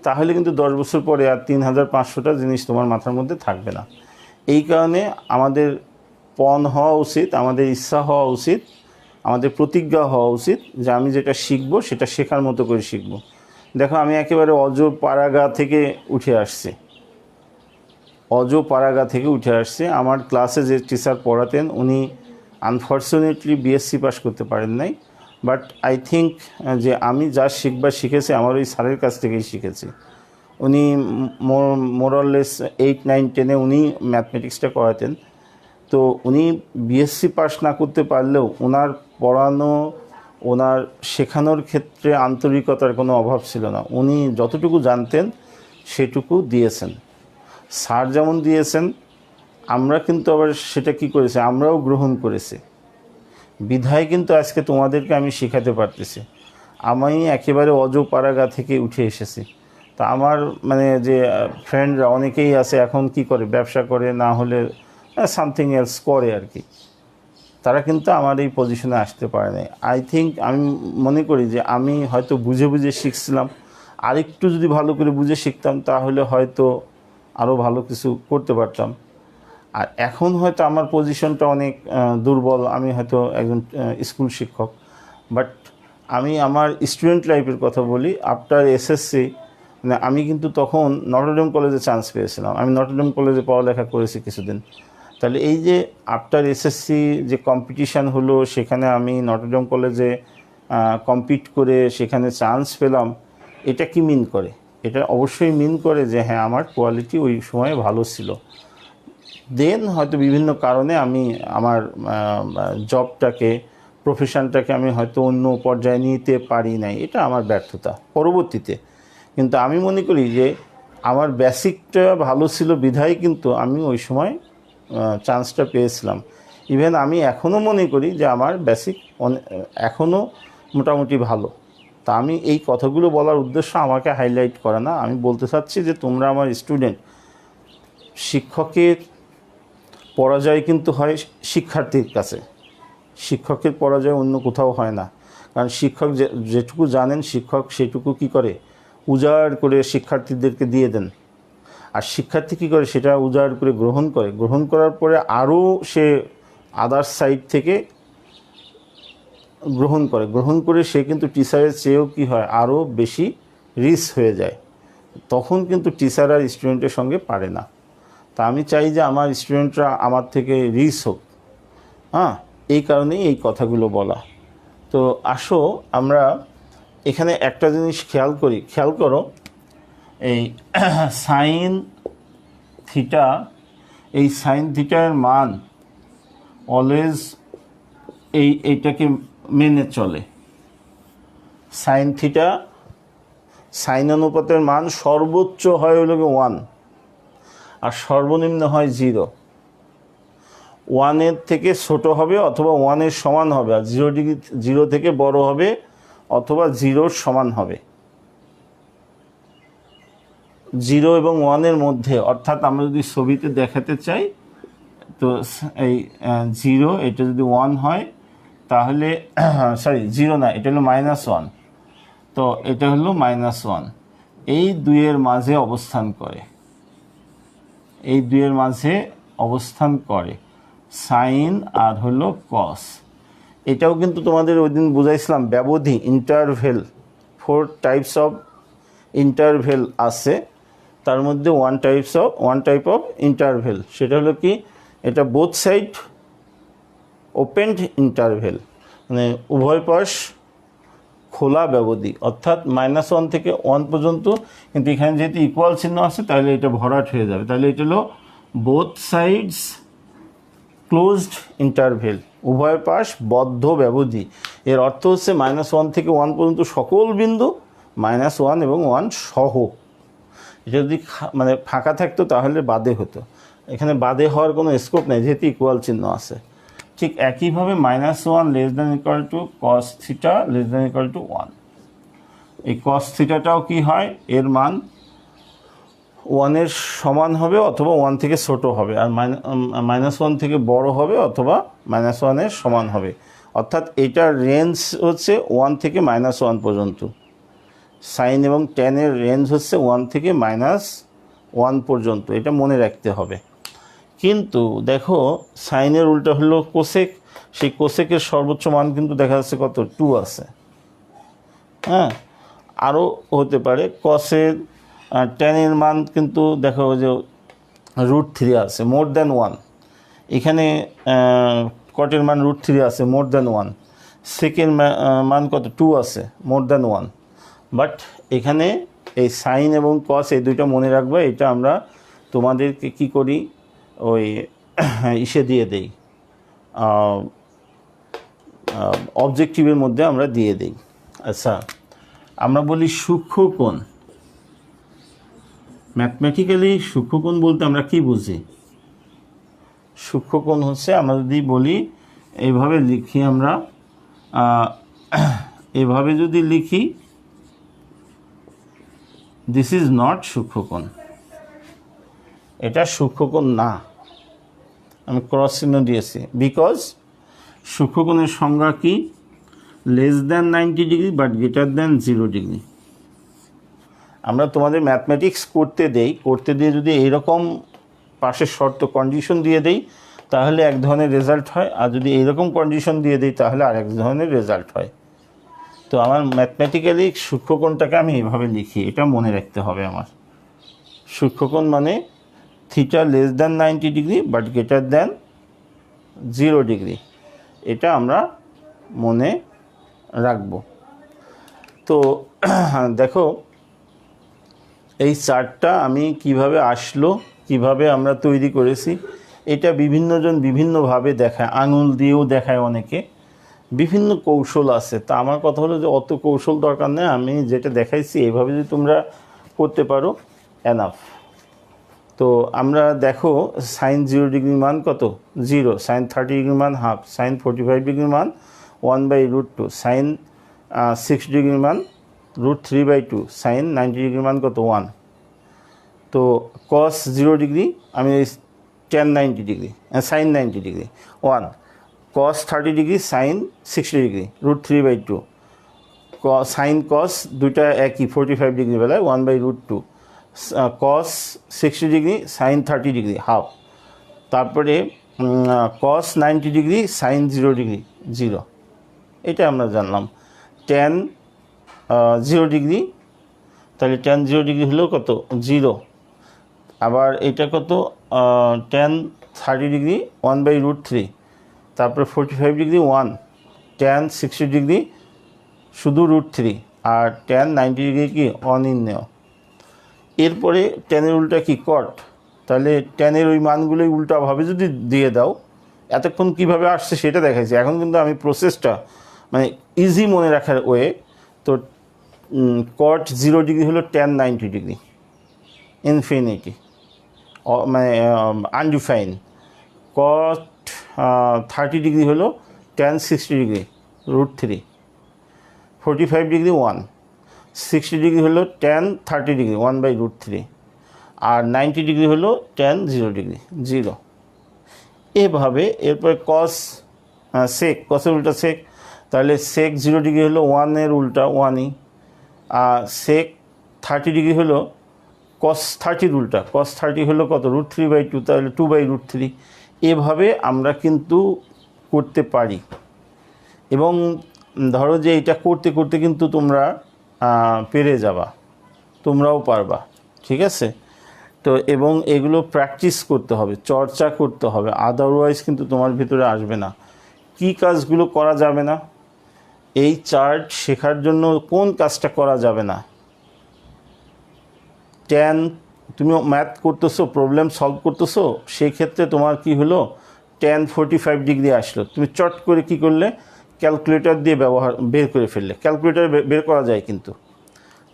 তাহলে কিন্তু 10 বছর পরে আর 3500টা জিনিস তোমার মাথার মধ্যে থাকবে না। এই কারণে আমাদের পণ হওয়া উচিত, আমাদের ইচ্ছা হওয়া উচিত, আমাদের প্রতিজ্ঞা হওয়া উচিত যে আমি যেটা শিখবো সেটা শেখার মতো করে শিখবো। দেখো, আমি একেবারে অজপাড়াগা থেকে উঠে আসছি। আমার ক্লাসে যে টিচার পড়াতেন উনি আনফর্চুনেটলি বিএসসি পাস করতে পারেন নাই, বাট আই থিঙ্ক যে আমি যা শিখেছি আমার ওই স্যারের কাছ থেকেই শিখেছি। উনি মোরলেস 8, 9, 10-এ উনি ম্যাথমেটিক্সটা করাতেন। তো উনি বিএসসি পাস না করতে পারলেও ওনার পড়ানো, ওনার শেখানোর ক্ষেত্রে আন্তরিকতার কোনো অভাব ছিল না। উনি যতটুকু জানতেন সেটুকু দিয়েছেন। স্যার যেমন দিয়েছেন, আমরা কিন্তু আবার সেটা কি করেছি? আমরাও গ্রহণ করেছি। বিধায় কিন্তু আজকে তোমাদেরকে আমি শেখাতে পারতেছি। আমি একেবারে অজপাড়াগা থেকে উঠে এসেছি। তা আমার মানে যে ফ্রেন্ডরা অনেকেই আছে এখন কি করে, ব্যবসা করে, না হলে সামথিং এলস করে আর কি। তারা কিন্তু আমার এই পজিশনে আসতে পারে নাই। আই থিঙ্ক, আমি মনে করি যে আমি হয়তো বুঝে বুঝে শিখছিলাম। আরেকটু যদি ভালো করে বুঝে শিখতাম তাহলে হয়তো আরও ভালো কিছু করতে পারতাম। আর এখন হয়তো আমার পজিশনটা অনেক দুর্বল, আমি হয়তো একজন স্কুল শিক্ষক। বাট আমি আমার স্টুডেন্ট লাইফের কথা বলি। আফটার এসএসসি মানে আমি কিন্তু তখন নটরডেম কলেজে চান্স পেয়েছিলাম। আমি নটরডেম কলেজে পড়ালেখা করেছি কিছুদিন। তাহলে এই যে আফটার এসএসসি যে কম্পিটিশান হলো, সেখানে আমি নটরডেম কলেজে কম্পিট করে সেখানে চান্স পেলাম, এটা কি মিন করে? এটা অবশ্যই মিন করে যে হ্যাঁ, আমার কোয়ালিটি ওই সময়ে ভালো ছিল। দেন হয়তো বিভিন্ন কারণে আমি আমার জবটাকে, প্রফেশনটাকে আমি হয়তো অন্য পর্যায়ে নিতে পারি নাই, এটা আমার ব্যর্থতা পরবর্তীতে। কিন্তু আমি মনে করি যে আমার বেসিকটা ভালো ছিল বিধায় কিন্তু আমি ওই সময় চান্সটা পেয়েছিলাম। ইভেন আমি এখনও মনে করি যে আমার বেসিক এখনও মোটামুটি ভালো। তা আমি এই কথাগুলো বলার উদ্দেশ্য আমাকে হাইলাইট করা না, আমি বলতে চাচ্ছি যে তোমরা আমার স্টুডেন্ট। শিক্ষকের পরাজয় কিন্তু হয় শিক্ষার্থীর কাছে, শিক্ষকের পরাজয় অন্য কোথাও হয় না। কারণ শিক্ষক যেটুকু জানেন, শিক্ষক সেটুকু কি করে, উজাড় করে শিক্ষার্থীদেরকে দিয়ে দেন। আর শিক্ষার্থী কী করে, সেটা উজাড় করে গ্রহণ করে। গ্রহণ করার পরে আরও সে আদার্স সাইড থেকে গ্রহণ করে সে কিন্তু টিচারের চেয়েও কী হয়, আরও বেশি রিচ হয়ে যায়। তখন কিন্তু টিচার আর স্টুডেন্টের সঙ্গে পারে না। তা আমি চাই যে আমার স্টুডেন্টরা আমার থেকে রিচ হোক। হ্যাঁ, এই কারণেই এই কথাগুলো বলা। তো আসো আমরা এখানে একটা জিনিস খেয়াল করো, এই সাইন থিটা, এই সাইন থিটার মান অলওয়েজ এইটাকে মেনে চলে। সাইন থিটা, সাইন অনুপাতের মান সর্বোচ্চ হয় হলো 1 আর সর্বনিম্ন হয় 0। 1-এর থেকে ছোট হবে অথবা 1-এর সমান হবে, আর 0 থেকে বড় হবে অথবা 0-র সমান হবে। 0 এবং 1-এর মধ্যে, অর্থাৎ আমরা যদি ছবিতে দেখাতে চাই তো এই 0, এটা যদি 1 হয় তাহলে সরি 0 না, এটা হলো -1। তো এটা হলো -1। এই দুইয়ের মাঝে অবস্থান করে, সাইন আর হলো কস। এটাও কিন্তু তোমাদের ওই দিন বুঝাইছিলাম, ব্যবধি, ইন্টারভেল। 4 টাইপস অফ ইন্টারভেল আছে, তার মধ্যে ওয়ান টাইপ অফ ইন্টারভেল। সেটা হলো কি, এটা বোথ সাইড ওপেনড ইন্টারভেল, মানে উভয় পাশ খোলা ব্যবধি, অর্থাৎ -1 থেকে 1 পর্যন্ত। কিন্তু এখানে যেহেতু ইকুয়াল চিহ্ন আছে তাহলে এটা ভরাট হয়ে যাবে। তাহলে এটা হলো বোথ সাইডস ক্লোজড ইন্টারভেল, উভয় পাশ বদ্ধ ব্যবধি। এর অর্থ হচ্ছে -1 থেকে 1 পর্যন্ত সকল বিন্দু, -1 এবং 1 সহ। এটা যদি মানে ফাঁকা থাকতো তাহলে বাদে হতো, এখানে বাদে হওয়ার কোনো স্কোপ নেই যেহেতু ইকুয়াল চিহ্ন আছে। ঠিক একইভাবে -1 <= cos থিটা <= 1। এই cos থিটাটাও কি হয়, এর মান 1-এর সমান হবে অথবা 1 থেকে ছোট হবে, আর -1 থেকে বড় হবে অথবা -1-এর সমান হবে। অর্থাৎ এটার রেঞ্জ হচ্ছে 1 থেকে -1 পর্যন্ত। সাইন এবং ট্যানের রেঞ্জ হচ্ছে 1 থেকে -1 পর্যন্ত, এটা মনে রাখতে হবে। কিন্তু দেখো, সাইনের উল্টা হলো কোসেক। সেই কোসেকের সর্বোচ্চ মান কিন্তু দেখা যাচ্ছে কত, 2 আছে। হ্যাঁ, আরও হতে পারে। কসের ট্যানের মান কিন্তু দেখো যে √3 আছে, মোর দ্যান 1। এখানে কটের মান √3 আছে, মোর দ্যান 1। সেকের মান কত, 2 আছে, মোর দ্যান 1। বাট এখানে এই সাইন এবং কস এই দুইটা মনে রাখবে। এটা আমরা তোমাদেরকে কি করি, ওই ইসে দিয়ে দেই, অবজেক্টিভের মধ্যে আমরা দিয়ে দেই। আচ্ছা, আমরা বলি সূক্ষ্মকোণ। ম্যাথমেটিক্যালি সূক্ষ্মকোণ বলতে আমরা কি বুঝি? সূক্ষ্মকোণ হচ্ছে, আমরা যদি বলি এইভাবে লিখি আমরা, এভাবে যদি লিখি দিস ইজ নট সূক্ষ্মকোণ, এটা সূক্ষ্মকোণ না, আমি ক্রস চিহ্ন দিয়েছি। বিকজ সূক্ষ্মকোণের সংজ্ঞা কি? Less than 90 degree but greater than 0 degree. আমরা তোমাদের ম্যাথমেটিক্স করতে দিয়ে যদি এইরকম পাশের শর্ত কন্ডিশন দিয়ে দেই তাহলে এক ধরনের রেজাল্ট হয়, আর যদি এইরকম কন্ডিশন দিয়ে দিই তাহলে আরেক ধরনের রেজাল্ট হয়। তো আমার ম্যাথমেটিক্যালি সূক্ষ্মকোণটাকে আমি এভাবে লিখি, এটা মনে রাখতে হবে আমার। সূক্ষ্মকোণ মানে theta less than 90 degree but greater than 0 degree, এটা আমরা মনে রাখব। তো দেখো এই চার্টটা আমি কিভাবে আসলো, কিভাবে আমরা তৈরি করেছি, এটা বিভিন্নজন বিভিন্নভাবে দেখায়, আঙুল দিয়েও দেখায় অনেকে, বিভিন্ন কৌশল আছে। তা আমার কথা হলো যে অত কৌশল দরকার নেই, আমি যেটা দেখাইছি এইভাবে যদি তোমরা করতে পারো এনাফ। তো আমরা দেখো সাইন 0 ডিগ্রি মান কত? 0, সাইন 30 ডিগ্রি মান হাফ, সাইন 45 ডিগ্রি মান 1/√2, সাইন 6 ডিগ্রি মান √3/2, সাইন 90 ডিগ্রি মান কত? 1। তো কস 0 ডিগ্রি আমি tan 90 ডিগ্রি, সাইন 90 ডিগ্রি 1, কস 30 ডিগ্রি সাইন 60 ডিগ্রি √3/2, সাইন কস দুইটা একই 45 ডিগ্রি বেলায় 1/√2, কস 60 ডিগ্রি সাইন 30 ডিগ্রি হাফ, তারপরে কস 90 ডিগ্রি সাইন 0 ডিগ্রি 0, এটা আমরা জানলাম। tan 0 ডিগ্রি, তাহলে tan 0 ডিগ্রি হলো কত? 0। আবার এটা কত? tan 30 ডিগ্রি 1/√3, তারপরে 45 ডিগ্রি 1, tan 60 ডিগ্রি শুধু √3, আর tan 90 ডিগ্রি কি? অনির্ণেয়। এরপরে ট্যানের উল্টা কি? কট। তাহলে ট্যানের ওই মানগুলোই উল্টাভাবে যদি দিয়ে দাও, এতক্ষণ কিভাবে আসছে সেটা দেখাইছি, এখন কিন্তু আমি প্রসেসটা মানে ইজি মনে রাখার ওয়ে। তো কট 0 ডিগ্রি হলো tan 90 ডিগ্রি ইনফিনিটি, মানে আনডিফাইন। কট 30 ডিগ্রি হলো tan 60 ডিগ্রি √3, 45 ডিগ্রি 1, 60 ডিগ্রি হলো tan 30 ডিগ্রি 1/√3, আর 90 ডিগ্রি হলো tan 0 ডিগ্রি 0। এভাবে এরপরে কস সেক, কসের উল্টা সেক, তাহলে সেক 0 ডিগ্রি হলো 1-এর উল্টা 1ই, আর সেক 30 ডিগ্রি হলো কস 30-র উল্টা, কস 30 হলো কত? √3/2, তাহলে 2/√3। এভাবে আমরা কিন্তু করতে পারি। এবং ধরো যে এটা করতে করতে কিন্তু তোমরা পেরে যাবা, তোমরাও পারবা, ঠিক আছে? তো এবং এগুলো প্র্যাকটিস করতে হবে, চর্চা করতে হবে, আদারওয়াইজ কিন্তু তোমার ভিতরে আসবে না। কি কাজগুলো করা যাবে না এই চার্ট শেখার জন্য? কোন কাজটা করা যাবে না? ট্যান, তুমি ম্যাথ করতেছো, প্রবলেম সলভ করতেছো, সেই ক্ষেত্রে তোমার কি হলো? tan 45 ডিগ্রি আসলো, তুমি চট করে কি করলে? ক্যালকুলেটর দিয়ে বের করে ফেললে। ক্যালকুলেটর বের করা যায় কিন্তু,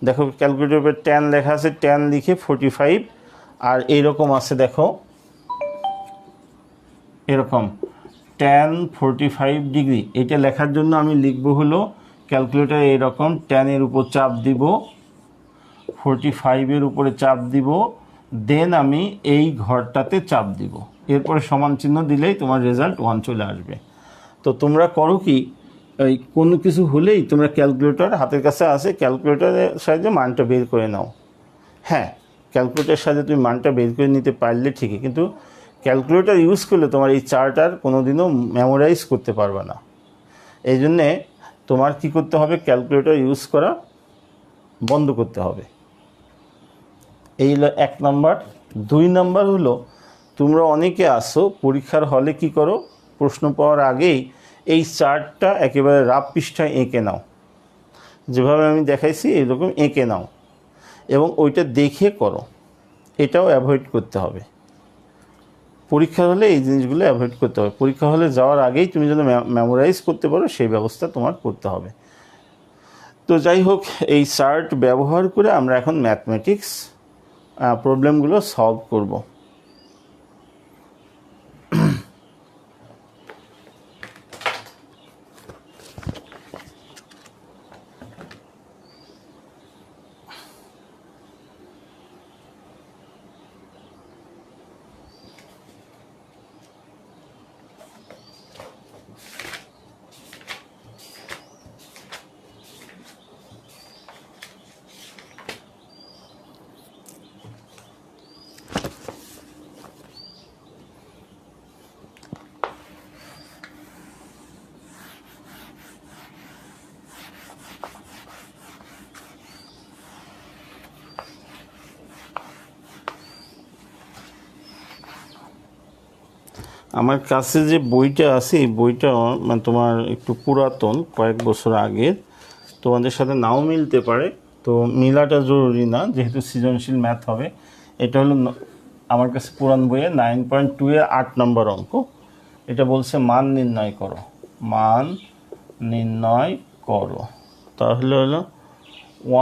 দেখো ক্যালকুলেটরে ট্যান লেখা আছে, ট্যান লিখে 45, আর এইরকম আছে দেখো, এরকম tan 45 ডিগ্রি। এটা লেখার জন্য আমি লিখবো হলো ক্যালকুলেটরে এরকম ট্যানের উপর চাপ দিব, 45-এর উপরে চাপ দিব, দেন আমি এই ঘরটাতে চাপ দিব, এরপরে সমান চিহ্ন দিলেই তোমার রেজাল্ট 1 চলে আসবে। তো তোমরা করো কি, এই কোনো কিছু হলেই তোমরা ক্যালকুলেটর হাতের কাছে আছে, ক্যালকুলেটরের সাহায্যে মানটা বের করে নাও। হ্যাঁ, ক্যালকুলেটরের সাহায্যে তুমি মানটা বের করে নিতে পারলে ঠিকই, কিন্তু ক্যালকুলেটর ইউজ করলে তোমার এই চার্ট আর কোনো দিনও মেমোরাইজ করতে পারবে না। এই জন্যে তোমার কী করতে হবে? ক্যালকুলেটর ইউজ করা বন্ধ করতে হবে। এই হলো 1 নম্বর। 2 নম্বর হলো, তোমরা অনেকে আসো পরীক্ষার হলে কি করো? প্রশ্ন পাওয়ার আগেই এই চার্টটা একেবারে রাফ পৃষ্ঠায় এঁকে নাও, যেভাবে আমি দেখাইছি এরকম এঁকে নাও এবং ওইটা দেখে করো। এটাও অ্যাভয়েড করতে হবে। পরীক্ষা হলে এই জিনিসগুলো অ্যাভয়েড করতে হবে। পরীক্ষা হলে যাওয়ার আগেই তুমি যেন মেমোরাইজ করতে পারো সেই ব্যবস্থা তোমার করতে হবে। তো যাই হোক, এই চার্ট ব্যবহার করে আমরা এখন ম্যাথমেটিক্স প্রবলেমগুলো সলভ করব। আমার কাছে যে বইটা আছে এই বইটা মানে তোমার একটু পুরাতন, কয়েক বছর আগের, তোমাদের সাথে নাও মিলতে পারে, তো মিলাটা জরুরি না যেহেতু সৃজনশীল ম্যাথ হবে। এটা হলো আমার কাছে পুরান বইয়ে 9.2 এর 8 নম্বর অঙ্ক। এটা বলছে মান নির্ণয় করো, মান নির্ণয় করো। তাহলে হলো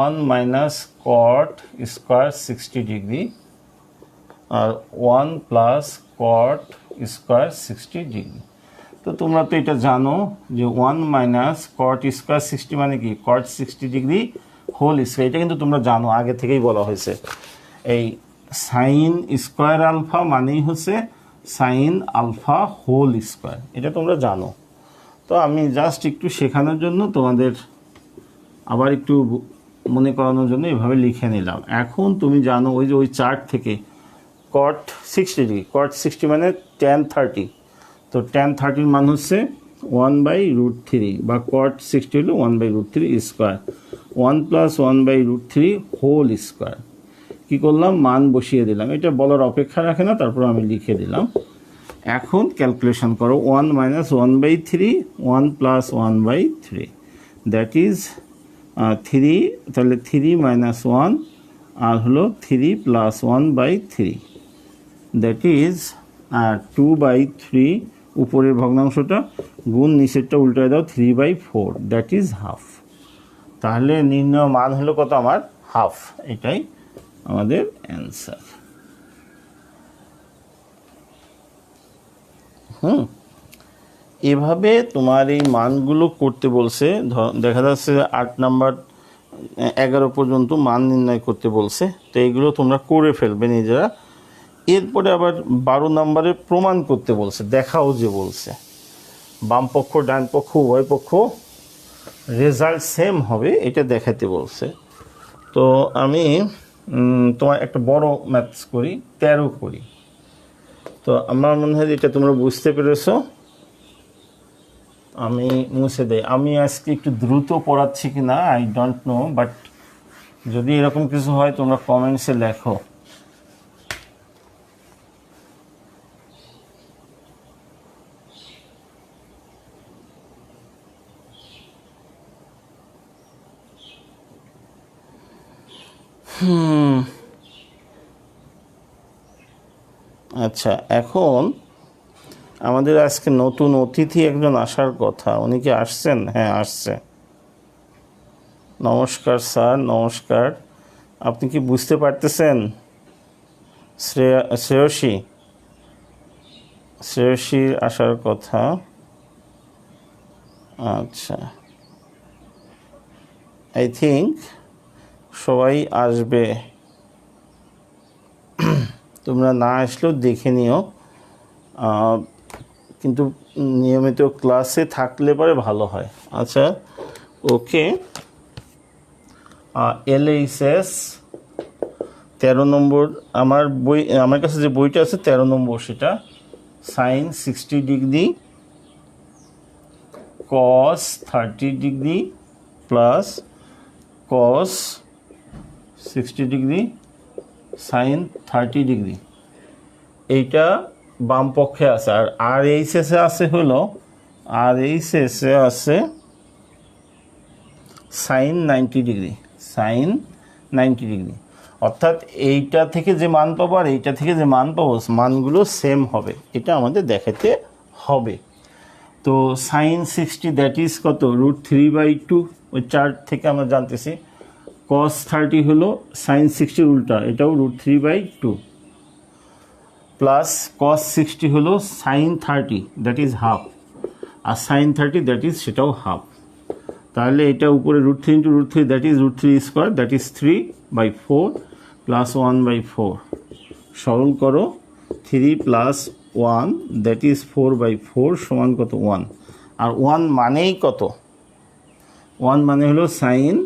1 মাইনাস কট স্কোয়ার 60 ডিগ্রি আর 1 প্লাস কট স্কোয়ার 60 ডিগ্রি। তো তোমরা তো এটা জানো যে 1 মাইনাস কট স্কোয়ার 60 মানে কি, কট 60 ডিগ্রি হোল স্কোয়ার। এটা কিন্তু তোমরা জানো, আগে থেকেই বলা হয়েছে। এই সাইন স্কোয়ার আলফা মানেই হচ্ছে সাইন আলফা হোল স্কোয়ার, এটা তোমরা জানো। তো আমি জাস্ট একটু শেখানোর জন্য তোমাদের আবার একটু মনে করানোর জন্য এভাবে লিখে নিলাম। এখন তুমি জানো ওই যে ওই চার্ট থেকে কট 60 ডিগ্রি, কট 60 মানে tan 30, তো tan 30 মান হচ্ছে 1/√3 বা কট 60 হলো 1/√3 স্কোয়ার, 1 প্লাস 1/√3 হোল স্কোয়ার। কী করলাম, মান বসিয়ে দিলাম, এটা বলার অপেক্ষা রাখে না, তারপর আমি লিখে দিলাম। এখন ক্যালকুলেশন করো, 1 মাইনাস 1/3, 1 প্লাস 1/3, দ্যাট ইজ 3, তাহলে 3 মাইনাস 1 আর হলো 3 প্লাস 1/3, দ্যাট ইজ 2/3, উপরের ভগ্নাংশটা গুণ নিচেরটা উল্টায় দাও 3/4, দ্যাট ইজ হাফ। তাহলে নির্ণয় মান হলো কত আমার, হাফ। এটাই আমাদের অ্যান্সার। এভাবে তোমার এই মানগুলো করতে বলছে। দেখা যাচ্ছে 8 নাম্বার 11 পর্যন্ত মান নির্ণয় করতে বলছে, তো এইগুলো তোমরা করে ফেলবে নিজেরা। এরপরে আবার 12 নম্বরে প্রমাণ করতে বলছে, দেখাও যে বলছে বাম পক্ষ ডান পক্ষ উভয় পক্ষ রেজাল্ট সেম হবে, এটা দেখাতে বলছে। তো আমি তোমার একটা বড় ম্যাথস করি, 13 করি। তো আমার মনে হয় এটা তোমরা বুঝতে পেরেছো। আমি মুছে দেই। আমি আজকে একটু দ্রুত পড়াচ্ছি কি না আই ডোন্ট নো, বাট যদি এরকম কিছু হয় তোমরা কমেন্টসে লেখো। আচ্ছা, এখন আমাদের আজকে নতুন অতিথি একজন আসার কথা, উনি কি আসছেন? হ্যাঁ, আসছে। নমস্কার স্যার, নমস্কার। আপনি কি বুঝতে পারতেছেন? শ্রেয়সীর আসার কথা। আচ্ছা, আই থিঙ্ক সবাই আসবে। তোমরা না আসলেও দেখে নিও, কিন্তু নিয়মিত ক্লাসে থাকলে পরে ভালো হয়। আচ্ছা, ওকে। LHS 13 নম্বর, আমার কাছে যে বইটা আছে 13 নম্বর, সেটা sine 60 degree cos 30 degree plus cos 60 degree sine 30 degree, এইটা বাম পক্ষে আছে। আর RHS-এ আছে হলো, RHS-এ আছে সাইন 90 ডিগ্রি, সাইন 90 ডিগ্রি। অর্থাৎ এইটা থেকে যে মান পাবো আর এইটা থেকে যে মান পাবো, মানগুলো সেম হবে, এটা আমাদের দেখাতে হবে। তো সাইন 60 দ্যাট ইজ কত, √3/2, ওই চার্ট থেকে আমরা জানতেছি। কস 30 হলো সাইন 60 উল্টা, এটাও √3/2, প্লাস কস 60 হলো সাইন 30, দ্যাট ইজ হাফ, আর সাইন 30 দ্যাট ইজ সেটাও হাফ। তাহলে এটা উপরে √3 × √3, that is √3 square, that is 3/4 plus 1/4। সরল করো, 3 প্লাস 1 দ্যাট ইজ 4/4 সমান কত, 1। আর 1 মানেই কত, 1 মানে হলো সাইন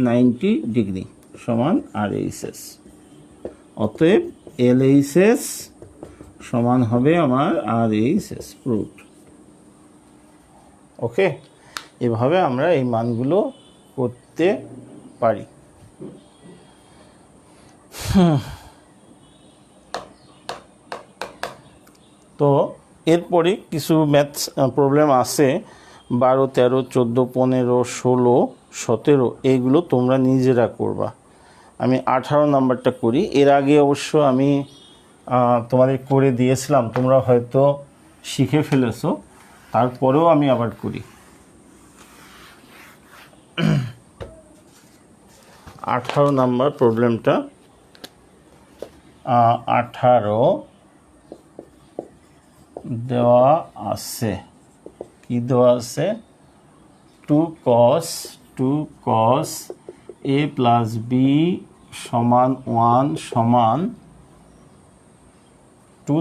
90 ডিগ্রি সমান RHS। অতএব LHS সমান হবে আমার RHS, প্রুফড। ওকে, এভাবে আমরা এই মানগুলো করতে পারি। তো এরপরে কিছু ম্যাথস প্রবলেম আছে 12, 13, 14, 15, 16, 17 এইগুলো তোমরা নিজেরা করবা। আমি 18 নাম্বারটা করি। এর আগে অবশ্য আমি তোমাদের করে দিয়েছিলাম, তোমরা হয়তো শিখে ফেলেছো, তারপরেও আমি আবার করি। 18 নাম্বার প্রবলেমটা, 18 দেওয়া আছে, কি দেওয়া আছে, 2 cos a প্লাস বি সমান 1 সমান 2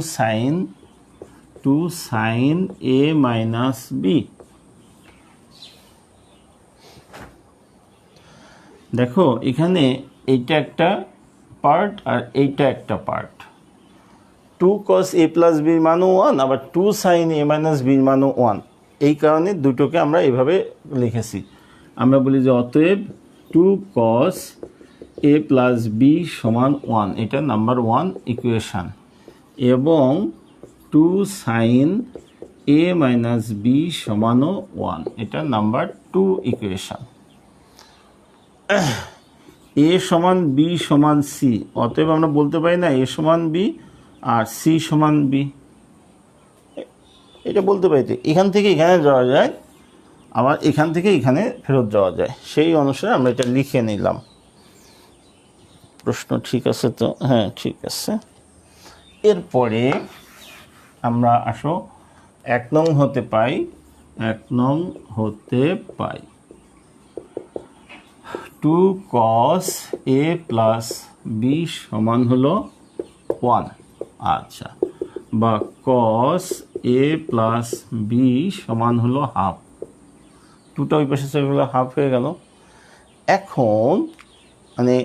sin a মাইনাস বি। দেখো এখানে এইটা একটা পার্ট আর এইটা একটা পার্ট। 2 cos a প্লাস বির মানও 1, আবার 2 sin a মাইনাস বির মানও 1। এই কারণে দুটোকে আমরা এভাবে লিখেছি। আমরা বলি যে অতএব 2 cos a প্লাস বি সমান 1, এটা নাম্বার 1 ইকুয়েশান, এবং 2 sin a মাইনাস বি সমানও 1, এটা নাম্বার 2 ইকুয়েশান। a সমান b সমান c, অতএব আমরা বলতে পারি না a সমান b আর c সমান b, এটা বলতে পারি। এখান থেকে এখানে যাওয়া যায়, আবার এখান থেকে এখানে ফেরত যাওয়া যায়, সেই অনুসারে আমরা এটা লিখে নিলাম। প্রশ্ন ঠিক আছে তো? হ্যাঁ ঠিক আছে। এরপরে আমরা আসো 1 নং হতে পাই, 1 নং হতে পাই 2 cos a প্লাস বি সমান হলো 1, আচ্ছা, বা cos a প্লাস বি সমান হলো হাফ। 2টা ওই পাশে চলে গেলো, হাফ হয়ে গেল। এখন মানে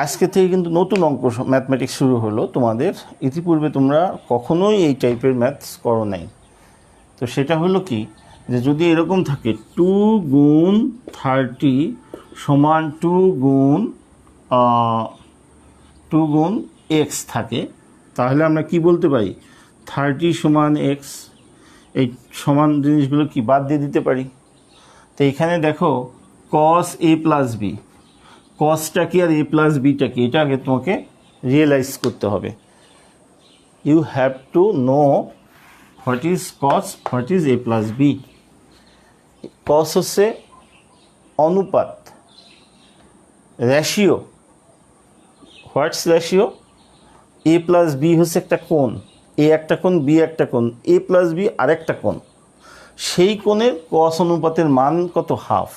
আজকে থেকে কিন্তু নতুন অঙ্ক ম্যাথমেটিক্স শুরু হলো তোমাদের। ইতিপূর্বে তোমরা কখনোই এই টাইপের ম্যাথস করো নাই। তো সেটা হলো কি, যে যদি এরকম থাকে 2 গুণ 30 সমান 2 গুণ x থাকে, তাহলে আমরা কি বলতে পারি, 30 সমান x, এই সমান জিনিসগুলো কি বাদ দিয়ে দিতে পারি। তো এখানে দেখো cos a প্লাস বি, কসটা কি আর এ প্লাস বিটা কি, এটা আগে তোমাকে রিয়েলাইজ করতে হবে। You have to know what is cos, what is A plus B. Cos হচ্ছে অনুপাত, ratio. What's ratio? A plus B হচ্ছে একটা কোণ, এ একটা কোণ, বি একটা কোণ, এ প্লাস বি আরেকটা কোণ। সেই কোণের কস অনুপাতের মান কত? হাফ।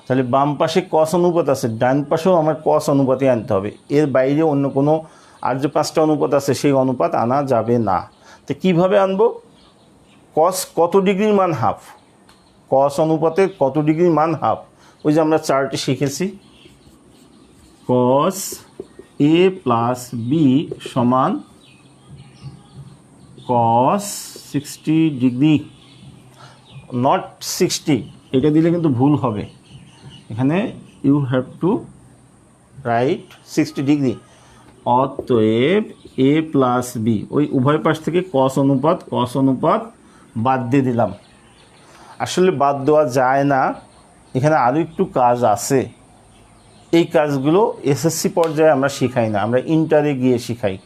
তাহলে বাম পাশে কস অনুপাত আছে, ডান পাশেও আমার কস অনুপাতে আনতে হবে। এর বাইরে অন্য কোনো আর যে 5টা অনুপাত আছে সেই অনুপাত আনা যাবে না। তো কীভাবে আনবো? কস কত ডিগ্রির মান হাফ, কস অনুপাতের কত ডিগ্রির মান হাফ, ওই যে আমরা চার্টে শিখেছি, কস এ প্লাস বি সমান কস 60 ডিগ্রি, নট 60, এটা দিলে কিন্তু ভুল হবে। এখানে you have to write 60 degree. অতএব এ প্লাস বি, ওই উভয় পাশ থেকে কস অনুপাত বাদ দিয়ে দিলাম। আসলে বাদ দেওয়া যায় না, এখানে আরও একটু কাজ আছে। এই কাজগুলো এসএসসি পর্যায়ে আমরা শিখাই না, আমরা ইন্টারে গিয়ে শিখাই।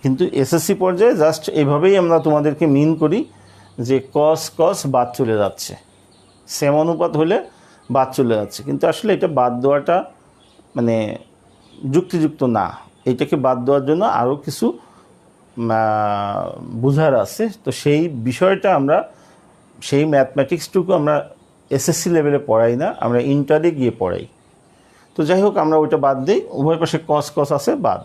কিন্তু এসএসসি পর্যায়ে জাস্ট এভাবেই আমরা তোমাদেরকে মিন করি যে কস বাদ চলে যাচ্ছে, সেম অনুপাত হলে বাদ চলে যাচ্ছে। কিন্তু আসলে এটা বাদ দেওয়াটা মানে যুক্তিযুক্ত না। এটাকে বাদ দেওয়ার জন্য আরও কিছু বোঝার আছে। তো সেই বিষয়টা আমরা, সেই ম্যাথমেটিক্সটুকু আমরা এসএসসি লেভেলে পড়াই না, আমরা ইন্টারে গিয়ে পড়াই। তো যাই হোক, আমরা ওইটা বাদ দিই, উভয় পাশে কস আছে বাদ।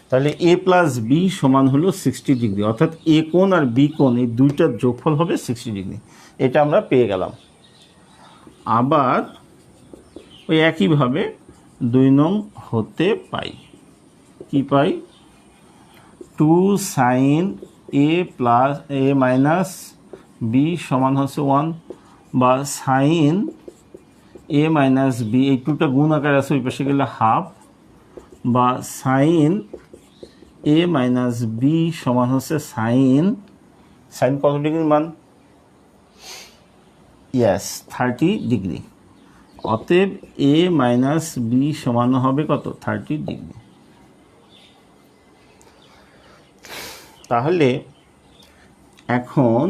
তাহলে এ প্লাস বি সমান হলো 60 ডিগ্রি, অর্থাৎ এ কোণ আর বি কোণ এই দুইটার যোগফল হবে 60 ডিগ্রি। এটা আমরা পেয়ে গেলাম। আবার ওই একইভাবে 2 নং হতে পাই, কি পাই, 2 sin a plus a minus B সমান হচ্ছে 1, বা sin a মাইনাস বি, এই 2টা গুণ আকার আছে, ওই পাশে গেলে হাফ, বা sin এ মাইনাস বি সমান হচ্ছে সাইন কত ডিগ্রির মান? ইয়াস 30 ডিগ্রি। অতএব এ মাইনাস বি সমান হবে কত? 30 ডিগ্রি। তাহলে এখন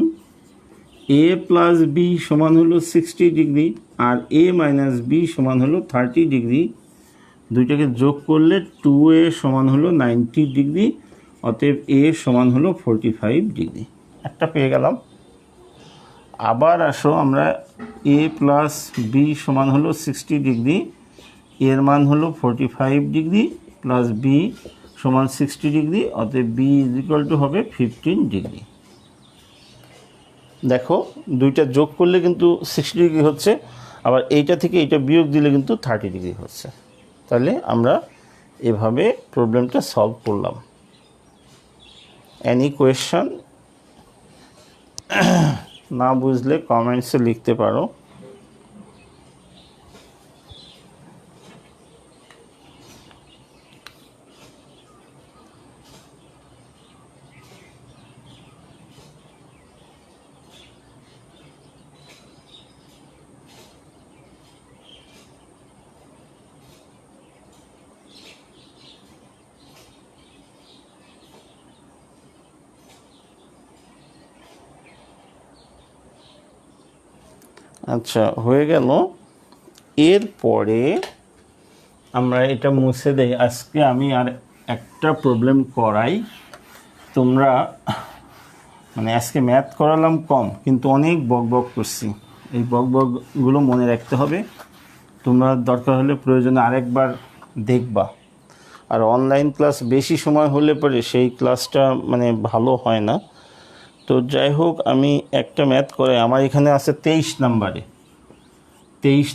এ প্লাস বি সমান হলো 60 ডিগ্রি আর এ মাইনাস বি সমান হলো 30 ডিগ্রি। দুইটাকে যোগ করলে 2a সমান হলো 90 ডিগ্রি। অতএব এ সমান হলো 45 ডিগ্রি। একটা পেয়ে গেলাম। আবার আসো আমরা এ প্লাস বি সমান হলো 60 ডিগ্রি, এর মান হলো 45 ডিগ্রি প্লাস বি সমান 60 ডিগ্রি। অতএব বি ইজ ইকুয়াল টু হবে 15 ডিগ্রি। দেখো দুইটা যোগ করলে কিন্তু 60 ডিগ্রি হচ্ছে, আবার এইটা থেকে এইটা বিয়োগ দিলে কিন্তু 30 ডিগ্রি হচ্ছে। তাহলে আমরা এভাবে প্রবলেমটা সলভ করলাম। Any question? না বুঝলে কমেন্টসে লিখতে পারো। আচ্ছা, হয়ে গেল। এরপরে আমরা এটা মুছে দেই। আজকে আমি আর একটা প্রবলেম করাই। তোমরা মানে আজকে ম্যাথ করালাম কম, কিন্তু অনেক বক করছি। এই বকগুলো মনে রাখতে হবে। তোমরা দরকার হলে প্রয়োজনে আরেকবার দেখবা। আর অনলাইন ক্লাস বেশি সময় হলে পরে সেই ক্লাসটা মানে ভালো হয় না। তো যাই হোক, আমি একটা ম্যাথ করে আমার এখানে আছে 23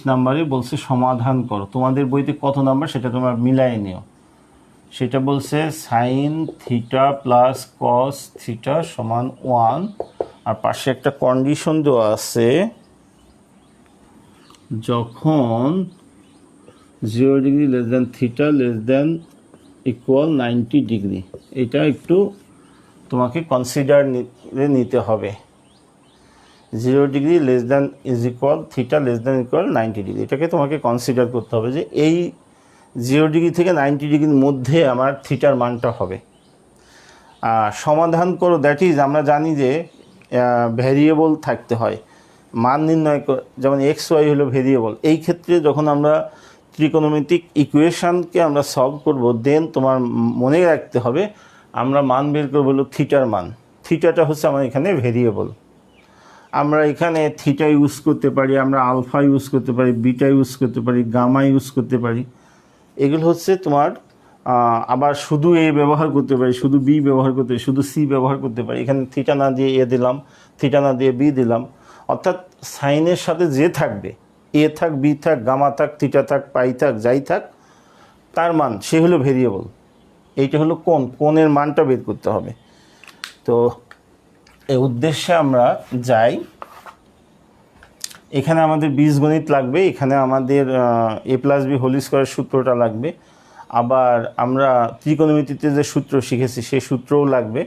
নাম্বারে বলছে সমাধান করো। তোমাদের বইতে কত নাম্বার সেটা তোমরা মিলাই নিও। সেটা বলছে sign theta plus cos theta সমান 1, আর পাশে একটা কন্ডিশন দেওয়া আছে, যখন 0 degree less than theta less than equal 90 degree. এটা একটু তোমাকে কনসিডার নিতে হবে। 0 degree less than is equal theta less than equal 90 degree. এটাকে তোমাকে কনসিডার করতে হবে যে এই 0 ডিগ্রি থেকে 90 ডিগ্রির মধ্যে আমার থিটার মানটা হবে। সমাধান করো, দ্যাট ইজ আমরা জানি যে ভ্যারিয়েবল থাকতে হয় মান নির্ণয়, যেমন এক্স ওয়াই হলো ভেরিয়েবল। এই ক্ষেত্রে যখন আমরা ত্রিকোণমিতিক ইকুয়েশনকে আমরা সলভ করব, দেন তোমার মনে রাখতে হবে আমরা মান বের করবো হলো থিটার মান। থিটাটা হচ্ছে আমার এখানে ভেরিয়েবল। আমরা এখানে থিটা ইউজ করতে পারি, আমরা আলফা ইউজ করতে পারি, বিটা ইউজ করতে পারি, গামা ইউজ করতে পারি। এগুলো হচ্ছে তোমার আবার শুধু এ ব্যবহার করতে পারি, শুধু বি ব্যবহার করতে পারি, শুধু সি ব্যবহার করতে পারি। এখানে থিটা না দিয়ে এ দিলাম, থিটা না দিয়ে বি দিলাম। অর্থাৎ সাইনের সাথে যে থাকবে, এ থাক, বি থাক, গামা থাক, থিটা থাক, পাই থাক, যাই থাক, তার মান সে হলো ভেরিয়েবল। এইটা হলো কোণের মানটা বের করতে হবে। তো এই উদ্দেশ্যে আমরা যাই। এখানে আমাদের বীজগণিত লাগবে, এখানে আমাদের এ প্লাস বি হোল স্কয়ারের সূত্রটা লাগবে। আবার আমরা ত্রিকোণমিতিতে যে সূত্র শিখেছি সেই সূত্রও লাগবে।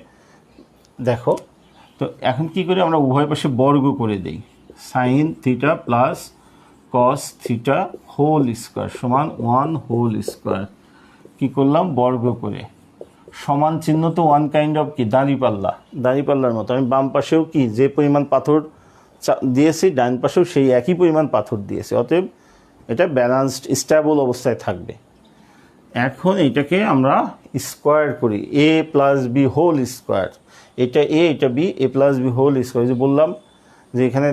দেখো তো এখন কি করি, আমরা উভয় পাশে বর্গ করে দেই। Sine theta plus cos theta whole square সমান 1 হোল স্কয়ার। কী করলাম, বর্গ করে। সমান চিহ্ন তো ওয়ান কাইন্ড অফ কি, দাঁড়িপাল্লার মতো। আমি বাম পাশেও কি যে পরিমাণ পাথর দিয়েছি, ডান পাশেও সেই একই পরিমাণ পাথর দিয়েছি। অতএব এটা ব্যালেন্সড স্ট্যাবল অবস্থায় থাকবে। এখন এটাকে আমরা স্কোয়ার করি, A plus B whole square. এটা এ, এটা B, A plus B whole square. যে বললাম যে এখানে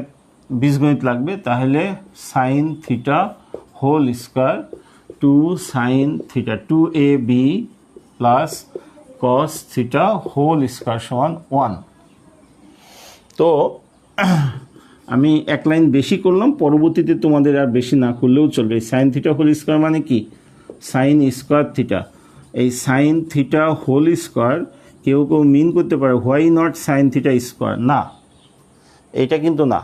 বীজগণিত লাগবে, তাহলে sine theta whole square 2 sine theta 2ab plus cos theta whole square সমান 1। তো আমি এক লাইন বেশি করলাম, পরবর্তীতে তোমাদের আর বেশি না করলেও চলবে। সাইন থিটা হোল স্কোয়ার মানে কি, সাইন স্কোয়ার থিটা। এই সাইন থিটা হোল স্কোয়ার কেউ মিন করতে পারে why not sine theta square, না, এইটা কিন্তু না।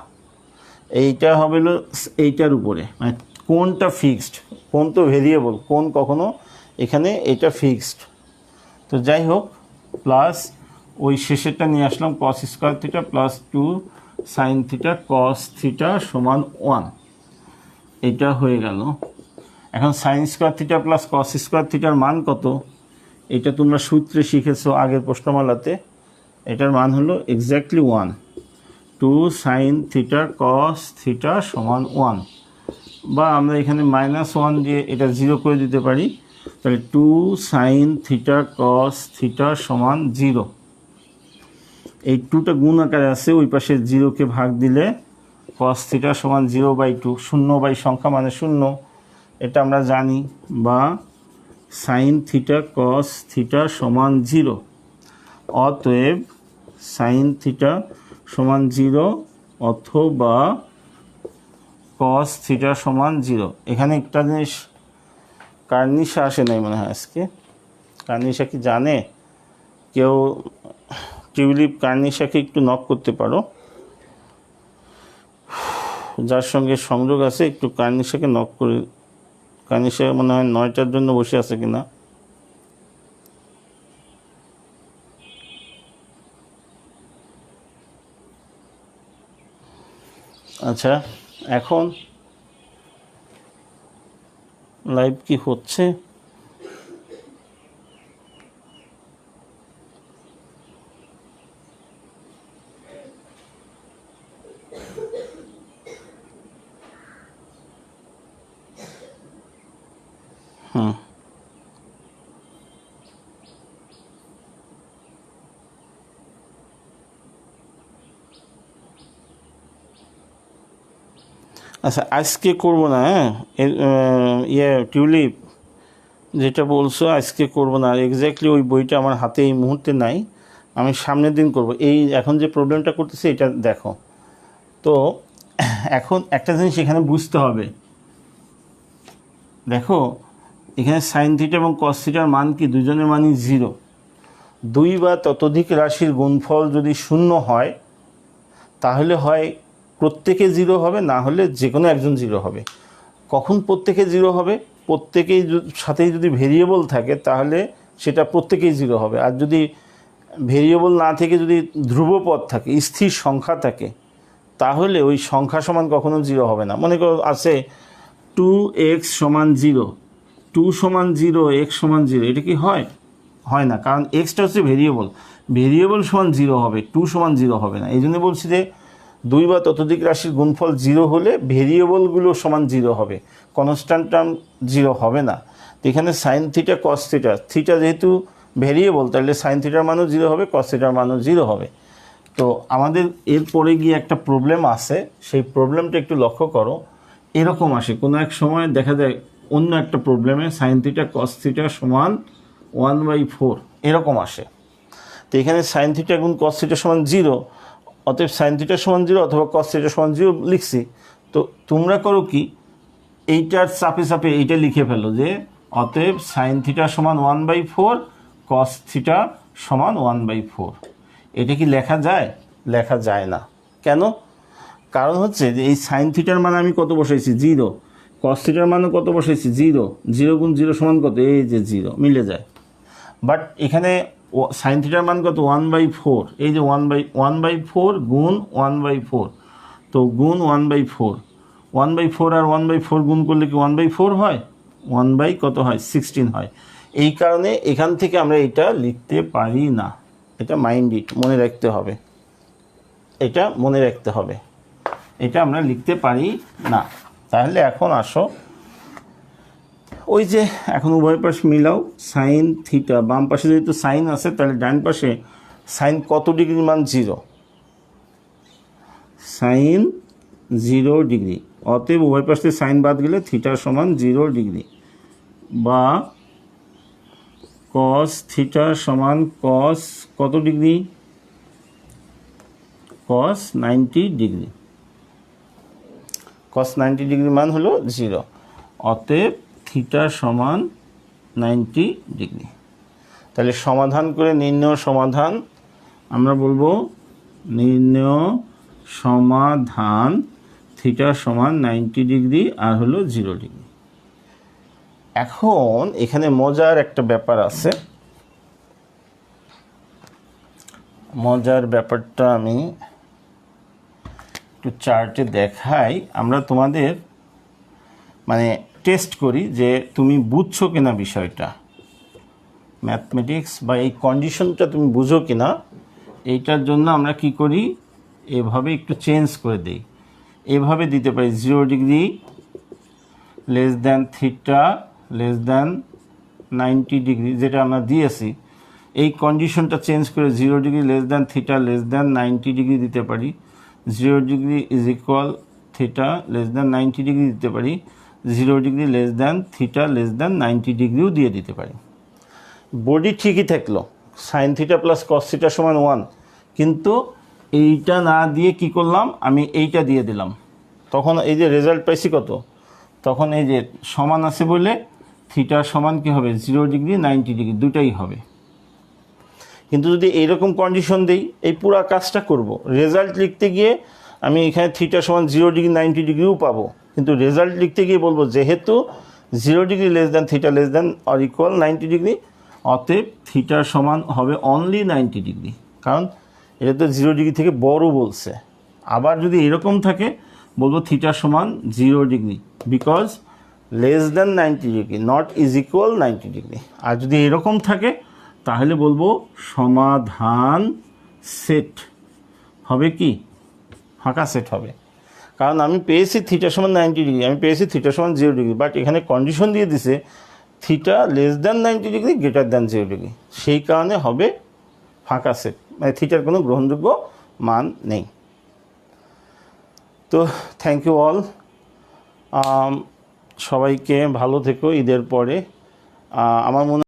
এইটা হবে হলো এইটার উপরে, মানে কোনটা ফিক্সড, কোন তো ভেরিয়েবল, কোন কখনো এখানে এটা ফিক্সড। তো যাই হোক, প্লাস ওই শেষেরটা নিয়ে আসলাম cos square theta plus 2 sine theta cos theta সমান 1, এটা হয়ে গেল। এখন sine square theta plus cos square থিটার মান কত, এটা তোমরা সূত্রে শিখেছো আগের প্রশ্নমালাতে। এটার মান হলো exactly 1, 2 sine theta cos theta সমান 1, বা আমরা এখানে -1 দিয়ে এটা 0 করে দিতে পারি। তাহলে 2 সাইন থিটা কস থিটা সমান 0। এই 2টা গুণ আকারে আছে, ওই পাশে 0কে ভাগ দিলে কস থিটা সমান 0/2, 0 সংখ্যা মানে 0, এটা আমরা জানি। বা সাইন থিটা কস থিটা সমান 0, অতএব সাইন থিটা সমান 0 অথবা কস থিটা সমান 0। এখানে একটা জিনিস, কার্নিশা আসে নাই মনে হয় আজকে। কার্নিশা কি জানে কেউ? টিউলিপ কার্নিশাকে একটু নক করতে পারো, যার সঙ্গে সংযোগ আছে একটু কার্নিশাকে নক করে। কার্নিশা মনে হয় 9টার জন্য বসে আছে কিনা। আচ্ছা, এখন লাইভ কি হচ্ছে? আচ্ছা, আজকে করবো না। হ্যাঁ, টিউলিপ যেটা বলছো আজকে করবো না, আর এক্স্যাক্টলি ওই বইটা আমার হাতে এই মুহূর্তে নাই, আমি সামনের দিন করব। এই এখন যে প্রবলেমটা করতেছি এটা দেখো। তো এখন একটা জিনিস এখানে বুঝতে হবে, দেখো এখানে সাইন থিটা এবং কস থিটার মান কি, দুজনের মানই 0। 2 বা ততোধিক রাশির গুণফল যদি 0 হয় তাহলে হয় প্রত্যেকে 0 হবে, না হলে যে কোনো একজন 0 হবে। কখন প্রত্যেকে 0 হবে? প্রত্যেকেই সাথেই যদি ভেরিয়েবল থাকে তাহলে সেটা প্রত্যেকেই 0 হবে। আর যদি ভেরিয়েবল না থেকে যদি ধ্রুবপদ থাকে, স্থির সংখ্যা থাকে, তাহলে ওই সংখ্যা সমান কখনো 0 হবে না। মনে করো আছে 2x সমান 0, 2 সমান 0, x সমান 0, এটা কি হয়? হয় না, কারণ এক্সটা হচ্ছে ভেরিয়েবল, ভেরিয়েবল সমান 0 হবে, 2 সমান 0 হবে না। এই জন্য বলছি যে 2 বা ততোধিক রাশির গুণফল 0 হলে ভেরিয়েবলগুলো সমান 0 হবে, কনস্ট্যান্ট টার্ম 0 হবে না। তো এখানে sign theta cos theta, theta যেহেতু ভেরিয়েবল তাহলে সাইন থিটার মানও 0 হবে, কস থিটার মানও 0 হবে। তো আমাদের এরপরে গিয়ে একটা প্রবলেম আছে, সেই প্রবলেমটা একটু লক্ষ্য করো। এরকম আসে কোনো এক সময়, দেখা যায় অন্য একটা প্রবলেমে সাইন থিটা কস থিটা সমান 1/4 এরকম আসে। তো এখানে সাইন থিটা গুণ কস থিটা সমান 0, অতএব সাইন থিটা সমান 0 অথবা কস থিটা সমান 0 লিখছি। তো তোমরা করো কি, এইটার চাপে চাপে এইটা লিখে ফেলো যে অতএব সাইন থিটা সমান 1/4, কস থিটা সমান 1/4। এটা কি লেখা যায়? লেখা যায় না। কেন? কারণ হচ্ছে যে এই সাইন থিটার মান আমি কত বসাইছি? 0। কস থিটার মানও কত বসাইছি? 0। 0 গুণ 0 সমান কত? এই যে 0, মিলে যায়। বাট এখানে সাইন থিটার মান কত? 1/4। এই যে 1/4 গুণ 1/4, তো গুণ 1/4, 1/4 আর 1/4 গুণ করলে কি 1/4 হয়? 1 কত হয়? 16 হয়। এই কারণে এখান থেকে আমরা এটা লিখতে পারি না। এটা মাইন্ড ইট, মনে রাখতে হবে, এটা মনে রাখতে হবে, এটা আমরা লিখতে পারি না। তাহলে এখন আসো, ওই যে এখন উভয় পাশ মিলাও, সাইন থিটা, বাম পাশে যেহেতু সাইন আছে তাহলে ডান পাশে সাইন কত ডিগ্রির মান? 0, সাইন 0 ডিগ্রি। অতএব উভয় পাশে সাইন বাদ গেলে থিটা সমান 0 ডিগ্রি, বা কস থিটা সমান কস কত ডিগ্রি? কস 90 ডিগ্রি। কস 90 ডিগ্রির মান হলো 0, অতএব থিটা সমান 90 ডিগ্রি। তাহলে সমাধান করে নির্ণয় সমাধান আমরা বলবো, নির্ণয় সমাধান থিটা সমান 90 ডিগ্রি আর হলো 0 ডিগ্রি। এখন এখানে মজার একটা ব্যাপার আছে, মজার ব্যাপারটা আমি একটু চার্টে দেখাই, আমরা তোমাদের মানে টেস্ট করি যে তুমি বুঝছো কিনা বিষয়টা, ম্যাথমেটিক্স বা এই কন্ডিশনটা তুমি বুঝো কিনা। এইটার জন্য আমরা কি করি, এভাবে একটু চেঞ্জ করে দিই, এভাবে দিতে পারি 0 degree less than theta less than 90 degree, যেটা আমরা দিয়েছি। এই কন্ডিশনটা চেঞ্জ করে 0 degree less than theta less than 90 degree দিতে পারি, 0 degree is equal theta less than 90 degree দিতে পারি, 0 degree less than theta less than 90 ডিগ্রিও দিয়ে দিতে পারি। বডি ঠিকই থাকলো, sign theta plus cos theta সমান 1, কিন্তু এইটা না দিয়ে কি করলাম, আমি এইটা দিয়ে দিলাম। তখন এই যে রেজাল্ট পাইছি কত, তখন এই যে সমান আছে বলে থিটা সমান কি হবে 0 ডিগ্রি 90 ডিগ্রি দুটাই হবে। কিন্তু যদি এইরকম কন্ডিশন দিই, এই পুরো কাজটা করব, রেজাল্ট লিখতে গিয়ে আমি এখানে থিটা সমান 0 ডিগ্রি 90 ডিগ্রিও পাবো, কিন্তু রেজাল্ট লিখতে গিয়ে বলবো যেহেতু 0 degree less than theta less than or equal 90 degree, অতএব থিটা সমান হবে অনলি 90 ডিগ্রি, কারণ এটা তো 0 ডিগ্রি থেকে বড় বলছে। আবার যদি এরকম থাকে বলবো থিটা সমান 0 degree because less than 90 degree not is equal 90 degree. আর যদি এরকম থাকে তাহলে বলবো সমাধান সেট হবে, কি ফাঁকা সেট হবে, কারণ আমি পেয়েছি থিটা সমান 90 ডিগ্রি, আমি পেয়েছি থিটা সমান 0 ডিগ্রি, বাট এখানে কন্ডিশন দিয়ে দিছে theta less than 90 degree greater than 0 degree, সেই কারণে হবে ফাঁকা সেট, মানে থিটার কোনো গ্রহণযোগ্য মান নেই। তো থ্যাংক ইউ অল, সবাইকে ভালো থেকো ঈদের পরে। আমার মনে